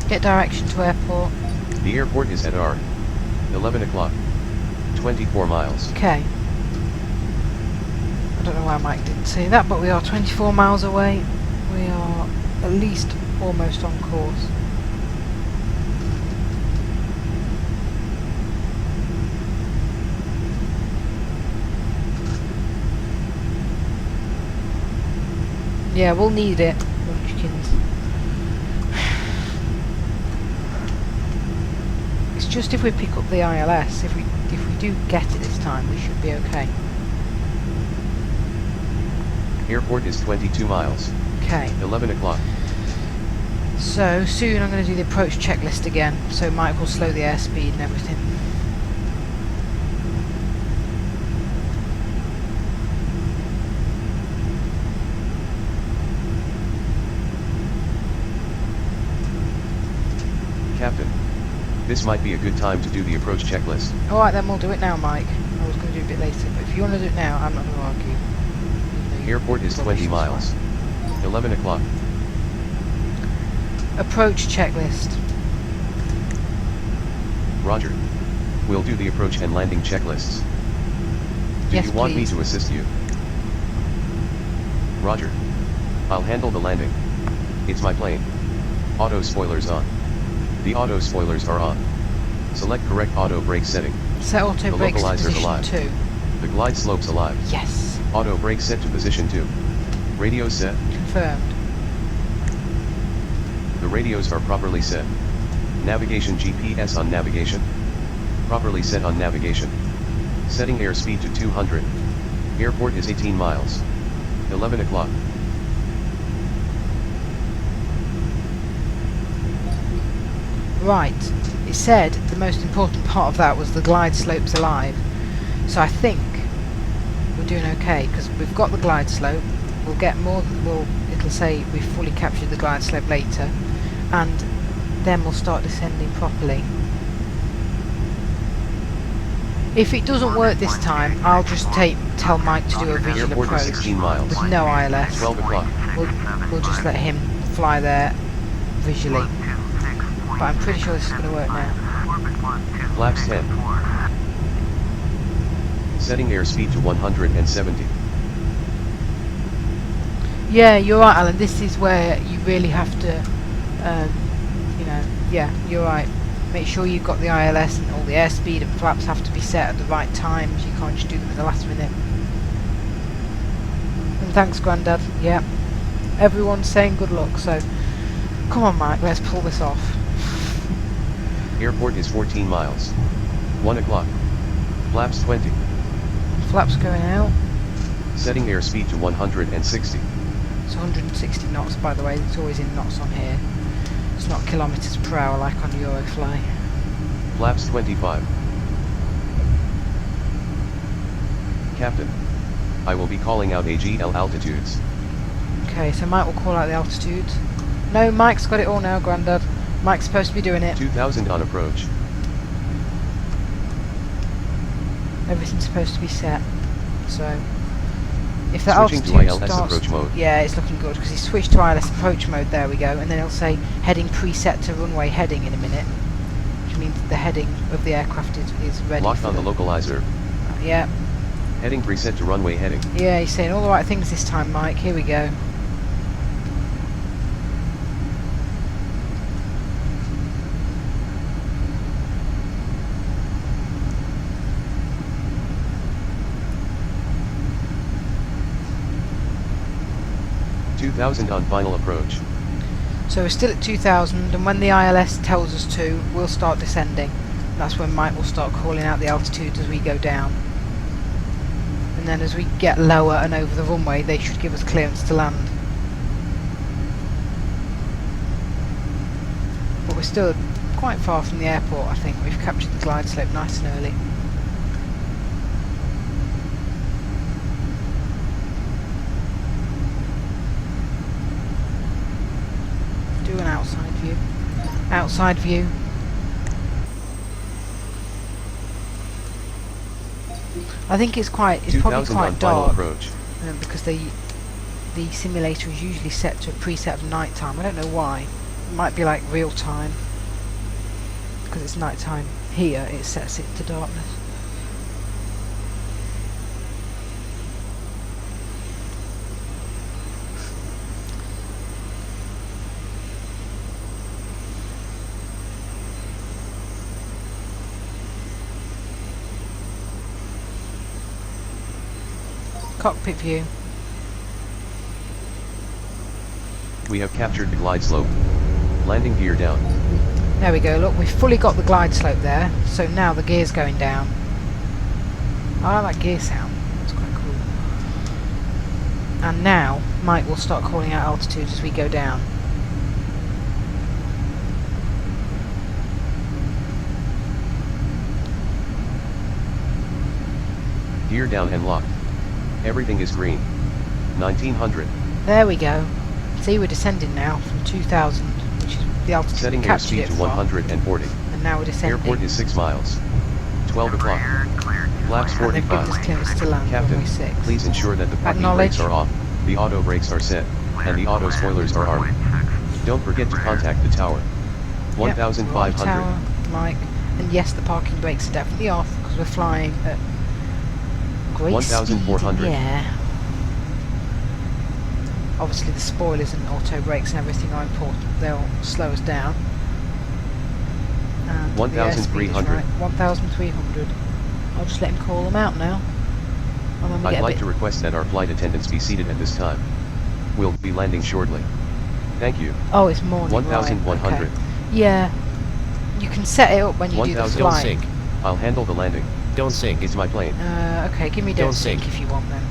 Get direction to airport. The airport is at R. 11 o'clock. 24 miles. Okay. I don't know why Mike didn't say that, but we are 24 miles away. We are at least almost on course. Yeah, we'll need it, Munchkins. It's just if we pick up the ILS, if we do get it this time, we should be okay. Airport is 22 miles. Okay. 11 o'clock. So soon I'm going to do the approach checklist again, so Mike will slow the airspeed and everything. Captain, this might be a good time to do the approach checklist. Alright then, we'll do it now, Mike. I was going to do it a bit later, but if you want to do it now, I'm not going to argue. Even though you Airport is probably 20 should, miles. it's fine. 11 o'clock. Approach checklist. Roger. We'll do the approach and landing checklists. Do Yes, you want please. me to assist you? Roger. I'll handle the landing. It's my plane. Auto spoilers on. The auto spoilers are on. Select correct auto brake setting. Set auto The brakes to localizer's position alive. 2. The glide slope's alive. Yes. Auto brake set to position 2. Radio set. Confirmed. The radios are properly set. Navigation GPS on navigation. Properly set on navigation. Setting airspeed to 200. Airport is 18 miles. 11 o'clock. Right. It said the most important part of that was the glide slope's alive. So I think we're doing okay, because we've got the glide slope. We'll get more, it'll say we've fully captured the glide slope later, and then we'll start descending properly. If it doesn't work this time, I'll just tell Mike to do a visual Airport is approach 16 miles. with no ILS. 12 o'clock. We'll just let him fly there visually. But I'm pretty sure this is going to work now. Flaps 10. Setting airspeed to 170. Yeah, you're right, Alan. This is where you really have to, yeah, you're right. Make sure you've got the ILS and all the airspeed and flaps have to be set at the right times. You can't just do them at the last minute. And thanks, Grandad. Yeah. Everyone's saying good luck, so come on, Mike, let's pull this off. Airport is 14 miles. 1 o'clock. Flaps 20. Flaps going out. Setting airspeed to 160. It's 160 knots, by the way. It's always in knots on here. It's not kilometers per hour like on Eurofly. Flaps 25. Captain, I will be calling out AGL altitudes. Okay, so Mike will call out the altitude. No, Mike's got it all now, Grandad. Mike's supposed to be doing it. 2000 on approach. Everything's supposed to be set. So, if the Switching to altitude ILS starts, approach mode. yeah, it's looking good because he switched to ILS approach mode. There we go, and then it'll say heading preset to runway heading in a minute, which means the heading of the aircraft is ready. Locked for on the localizer. Yeah, Heading preset to runway heading. yeah, he's saying all the right things this time, Mike. Here we go. $2,000 on final approach. So we're still at 2000, and when the ILS tells us to, we'll start descending. That's when Mike will start calling out the altitude as we go down. And then as we get lower and over the runway, they should give us clearance to land. But we're still quite far from the airport, I think. We've captured the glide slope nice and early. Do an outside view. Outside view. I think it's probably 2000 on quite final dark approach. because the simulator is usually set to a preset of night time. I don't know why. It might be like real time because it's night time here. It sets it to darkness. Cockpit view. We have captured the glide slope. Landing gear down. There we go. Look, we've fully got the glide slope there. So now the gear's going down. I like that gear sound. It's quite cool. And now Mike will start calling out altitude as we go down. Gear down and locked. Everything is green. 1900. There we go. See, we're descending now from 2000, which is the altitude Setting we captured airspeed it to from, 140. and now we're descending. Airport is 6 miles. 12 o'clock. Flaps And they've given us 45. clearance to land Captain, runway 6. please ensure that the parking Acknowledge. brakes are off, the auto brakes are set, and the auto spoilers are armed. Don't forget to contact the tower. Yep, 1500. tower, Mike. And yes, the parking brakes are definitely off because we're flying at great 1400. speed. Yeah. Obviously the spoilers and auto brakes and everything are important. They'll slow us down. And the airspeed is 1300. right, 1300. I'll just let him call them out now. And when we I'd get a like bit to request that our flight attendants be seated at this time. We'll be landing shortly. Thank you. Oh, it's morning. 1100. Right, okay. Yeah. You can set it up when you do the 1000. flight. Don't sink. I'll handle the landing. Don't sink. It's my plane. Okay, give me don't sink if you want then.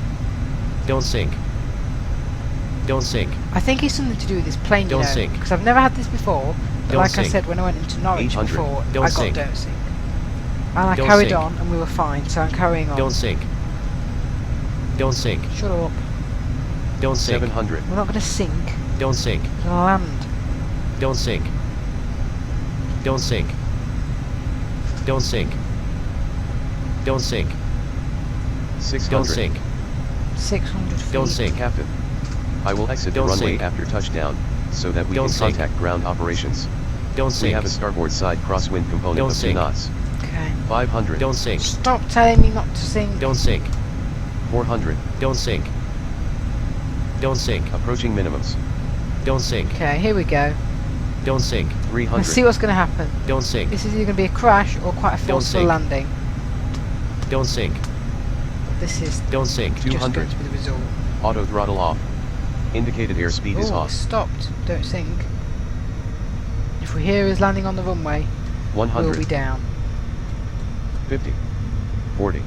Don't sink. Don't sink. I think it's something to do with this plane, Don't you know, sink. because I've never had this before. But Don't like I sink. said, when I went into Norwich 800. before, Don't I got sink. don't sink. And I Don't carried sink. on, and we were fine, so I'm carrying on. sink. Don't sink. Shut up. Don't sink. 700. We're not going to sink. Don't sink. We're going to land. Don't sink. Don't sink. Don't sink. Don't sink. 600. Don't sink. 600 feet. Don't sink. Captain, I will exit the runway after touchdown, so that we can contact ground operations. Don't sink. We have a starboard side crosswind component of 2 knots. Okay. 500. Don't sink. Stop telling me not to sink. Don't sink. 400. Don't sink. Don't sink. Approaching minimums. Don't sink. Okay, here we go. Don't sink. 300. Let's see what's going to happen. Don't sink. This is either going to be a crash or quite a forceful sink. landing. Don't sink. This is Don't sink. just 200. going to be the result. Auto throttle off. Indicated airspeed is Oh, off. it's stopped. Don't sink. If we hear us landing on the runway, 100. we'll be down. 50. 40.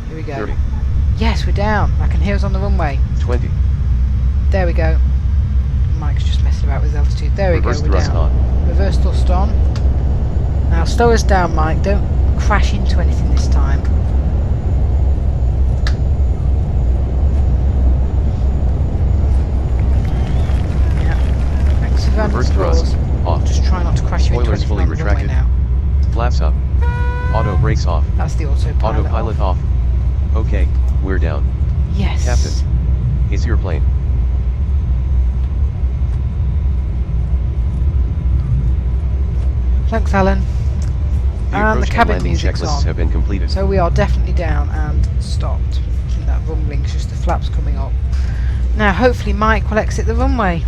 Here we go. 30. Yes, we're down. I can hear us on the runway. 20. There we go. Mike's just messing about with altitude. There we Reverse go. We're thrust down. on. Reverse thrust on. Now slow us down, Mike. Don't crash into anything this time. Yeah. Thanks for Reverse claws. thrust, off. Just try not to crash you into Spoilers anything fully on the runway retracted. now. Flaps up. Auto brakes off. That's the autopilot. Autopilot off. Okay, we're down. Yes. Captain. It's your plane. Thanks, Alan. The And the approach and cabin landing music's checklists on. have been completed. So we are definitely down and stopped. I think that rumbling's just the flaps coming up. Now hopefully Mike will exit the runway.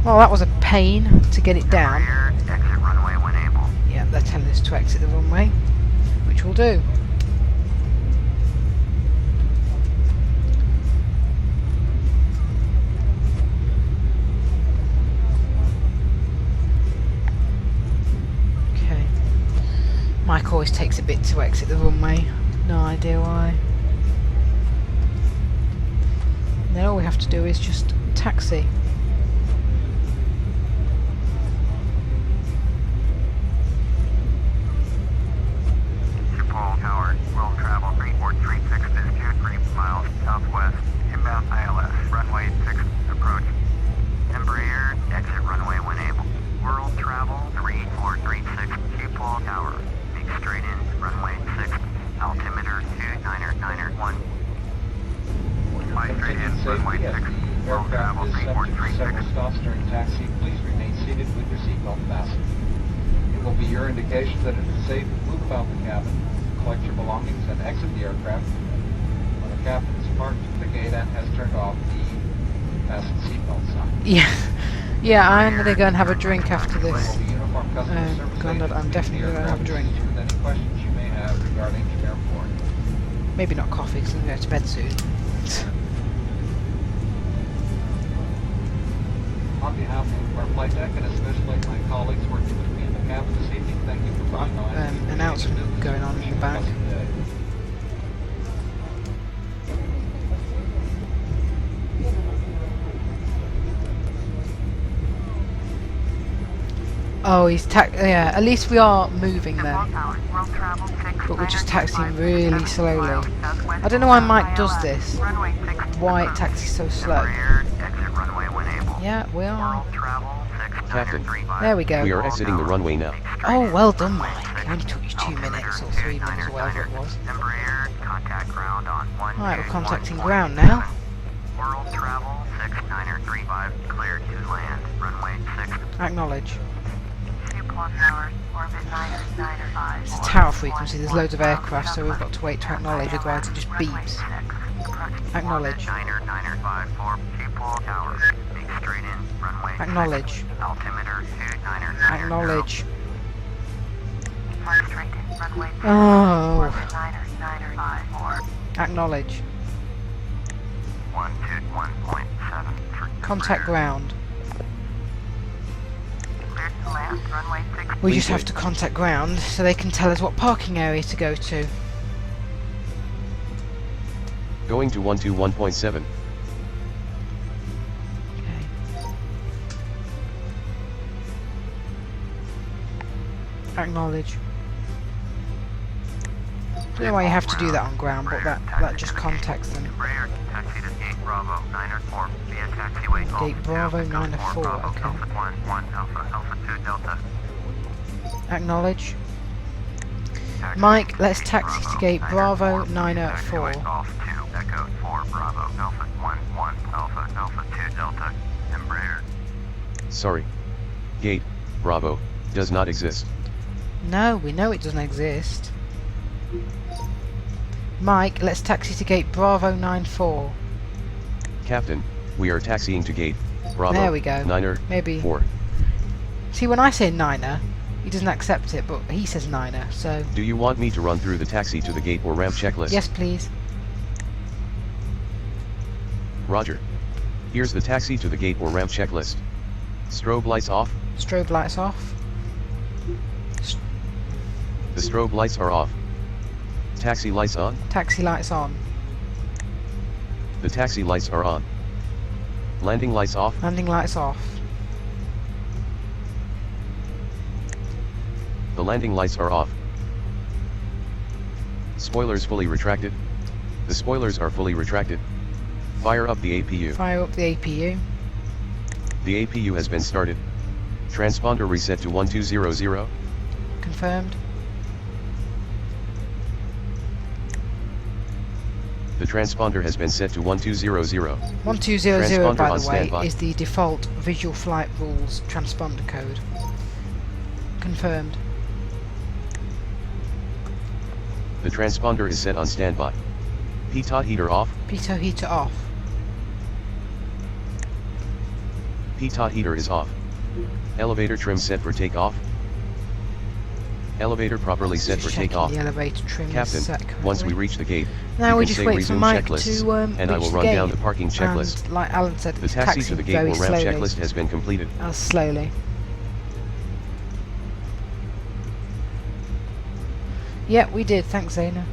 Well, that was a pain to get it down. Rear, exit runway when able. Yeah, they're telling us to exit the runway, which we'll do. Okay. Mike always takes a bit to exit the runway. No idea why. And then all we have to do is just taxi. Paul Tower, will travel 3436 is 23 miles southwest, inbound ILS, runway 6, approach. Embraer, exit runway when able. World travel 3436, Paul Tower, make straight in, runway 6, altimeter 299.1. Fly straight in, runway 6, world travel Aircraft is subject to several 3436. stops during taxi. Please remain seated with your seatbelt fastened. It will be your indication that it is safe to move about the cabin, collect your belongings, and exit the aircraft. When the captain is parked, the gate and has turned off the fasten seatbelt sign. Yeah, yeah. I'm gonna go and have a drink after There this. will be uniformed customer service Grandad, I'm agents definitely leaving the gonna have a aircraft drink. to assist you with any questions you may have regarding the airport. Maybe not coffee, because I'm going to bed soon. On behalf of our flight deck and especially my colleagues working with me in the cabin this evening, thank you for flying on. Announcement going on in the back. Oh, he's yeah. At least we are moving then. But we're just taxiing really slowly. I don't know why Mike does this. Why it taxis so slow. Yeah, we are. Captain. There we go. We are exiting the runway now. Oh, well done, Mike. It only took you 2 minutes or 3 minutes or whatever it was. Right, we're contacting ground now. World travel 6935, clear to land, runway 6. Acknowledge. 2 plus hours, orbit 995. It's a tower frequency, there's loads of aircraft, so we've got to wait to acknowledge, otherwise it just beeps. Acknowledge. Acknowledge. Acknowledge. Oh. Acknowledge. 121.7. Contact ground. We just have to contact ground so they can tell us what parking area to go to. Going to 121.7. Okay. Acknowledge. I don't know why you have to do that on ground, but that just contacts them. Gate Bravo 904 via taxiway. Gate Bravo 904, okay. Alpha 1 Alpha Alpha 2 Delta. Acknowledge. Mike, let's taxi to gate Bravo 904. Off 2 Echo 4 Bravo Alpha 1 Alpha Alpha 2 Delta. Embraer. Sorry. Gate, Bravo, does not exist. No, we know it doesn't exist. Mike, let's taxi to gate Bravo 94. Captain, we are taxiing to gate, Bravo, There we go. Niner, Maybe. 4. See, when I say Niner, he doesn't accept it, but he says Niner, so... Do you want me to run through the taxi to the gate or ramp checklist? Yes, please. Roger. Here's the taxi to the gate or ramp checklist. Strobe lights off. Strobe lights off. The strobe lights are off. Taxi lights on. Taxi lights on. The taxi lights are on. Landing lights off. Landing lights off. The landing lights are off. Spoilers fully retracted. The spoilers are fully retracted. Fire up the APU. Fire up the APU. The APU has been started. Transponder reset to 1200. Confirmed. The transponder has been set to 1200. 1200, Transponder by on the way, standby. is the default Visual Flight Rules transponder code. Confirmed. The transponder is set on standby. Pitot heater off. Pitot heater off. Pitot heater is off. Elevator trim set for takeoff. Elevator properly set for Just checking takeoff. the elevator trim is Captain, set once we correctly. reach the gate, Now you we can just say wait for resume Mike checklists, to and I reach will the run down gate. the parking checklist. And like Alan said, The it's taxi to taxiing the gate very will ramp slowly. checklist has been completed. As slowly. Yeah, we did. Thanks, Zayna.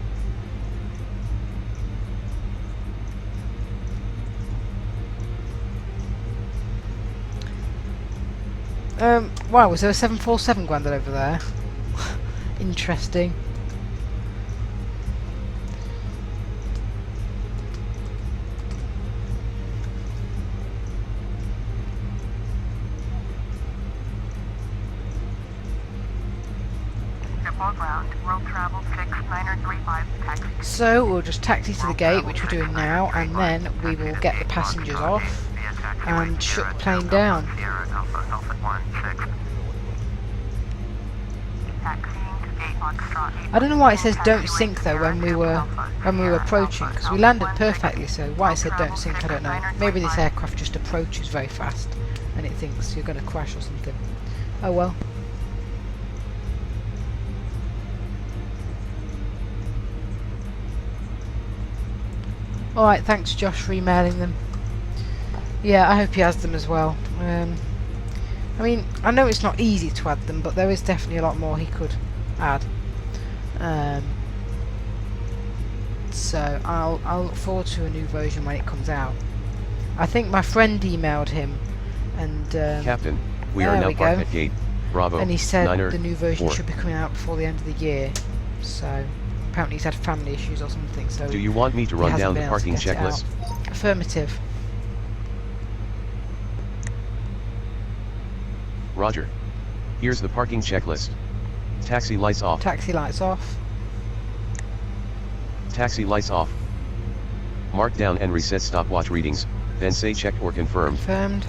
Wow, was there a 747 Grandad over there? Interesting. Airport ground, road travel 6935, taxi. So we'll just taxi to the gate, which we're doing now, and then we will get the passengers off and shut the plane down. I don't know why it says don't sink though when we were approaching, because we landed perfectly, so why it said don't sink I don't know. Maybe this aircraft just approaches very fast and it thinks you're going to crash or something. Oh well. Alright, thanks Josh for emailing them. Yeah, I hope he has them as well. I mean, I know it's not easy to add them, but there is definitely a lot more he could add. So I'll look forward to a new version when it comes out. I think my friend emailed him, and Captain, we are there now we parked go. at gate Bravo. And he said Niner, the new version 4. should be coming out before the end of the year. So apparently he's had family issues or something. So Do you want me to he run hasn't down the been able to parking get it checklist? out. Affirmative. Roger. Here's the parking checklist. Taxi lights off. Taxi lights off. Taxi lights off. Mark down and reset stopwatch readings, then say checked or confirmed. Confirmed.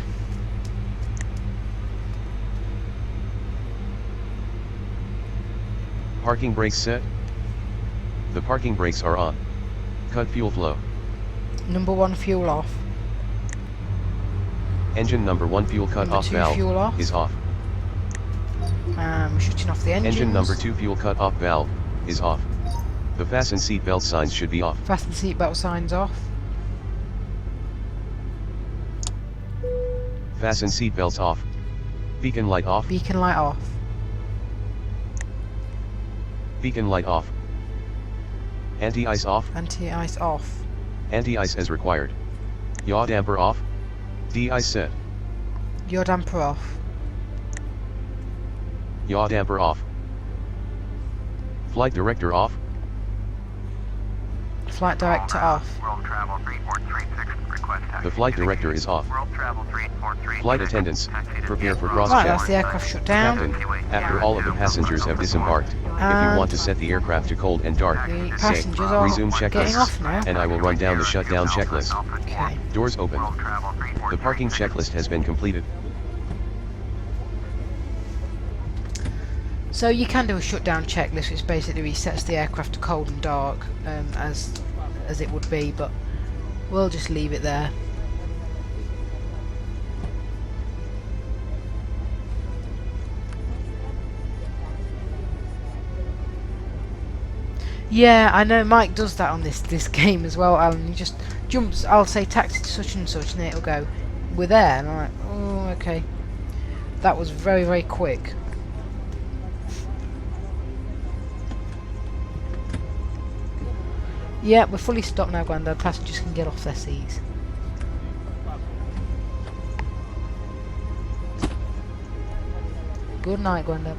Parking brakes set. The parking brakes are on. Cut fuel flow. Number 1 fuel off. Engine number 1 fuel cut Number off 2 valve fuel off. is off. We're shutting off the engines. Engine number 2 fuel cut off valve is off. The fasten seat belt signs should be off. Fasten seatbelt signs off. Fasten seat belts off. Beacon light off. Beacon light off. Beacon light off. Anti-ice off. Anti-ice off. Anti-ice as required. Yaw damper off. De-ice set. Yaw damper off. Yaw damper off. Flight director off. Flight director off. World Travel 3436, request taxi. The flight director is off. World Travel 3436. Flight attendants, prepare for Right, cross-check. that's the aircraft shut down. Captain, after all of the passengers have disembarked, if you want to set the aircraft to cold and dark, The say, passengers are resume getting off checklists, now. and I will run down the shutdown checklist. Okay. Doors open. The parking checklist has been completed. So you can do a shutdown checklist, which basically resets the aircraft to cold and dark, as it would be, but we'll just leave it there. Yeah, I know Mike does that on this game as well, Alan. He just jumps, I'll say taxi to such and such, and it'll go, we're there, and I'm like, oh, okay. That was very, very quick. Yeah, we're fully stopped now, Grandad. Passengers can get off their seats. Good night, Grandad.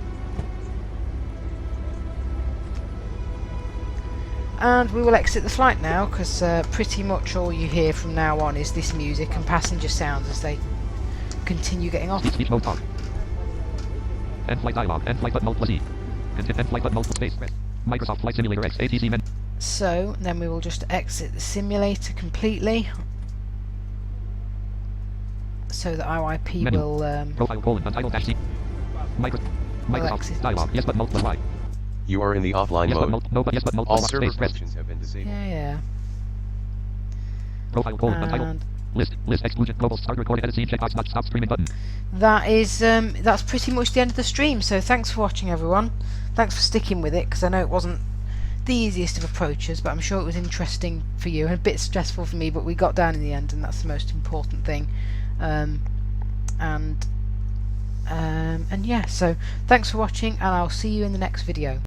And we will exit the flight now, because pretty much all you hear from now on is this music and passenger sounds as they continue getting off. Speech mode talk. End flight dialog. End flight button alt plus E. End flight button alt space press. Microsoft Flight Simulator X ATC menu. So then we will just exit the simulator completely, so that our IP Menu. will Profile colon untitled dash C. Microsoft exit. dialog. Yes button alt plus Y. You are in the offline Yes button mode. alt. No but yes button alt All plus server space press. functions have been disabled. yeah. Profile colon untitled. And List exclusion global start record edit scene checkbox not stop streaming button. that is that's pretty much the end of the stream. So thanks for watching, everyone. Thanks for sticking with it, because I know it wasn't the easiest of approaches, but I'm sure it was interesting for you and a bit stressful for me, but we got down in the end, and that's the most important thing. And yeah, so thanks for watching, and I'll see you in the next video.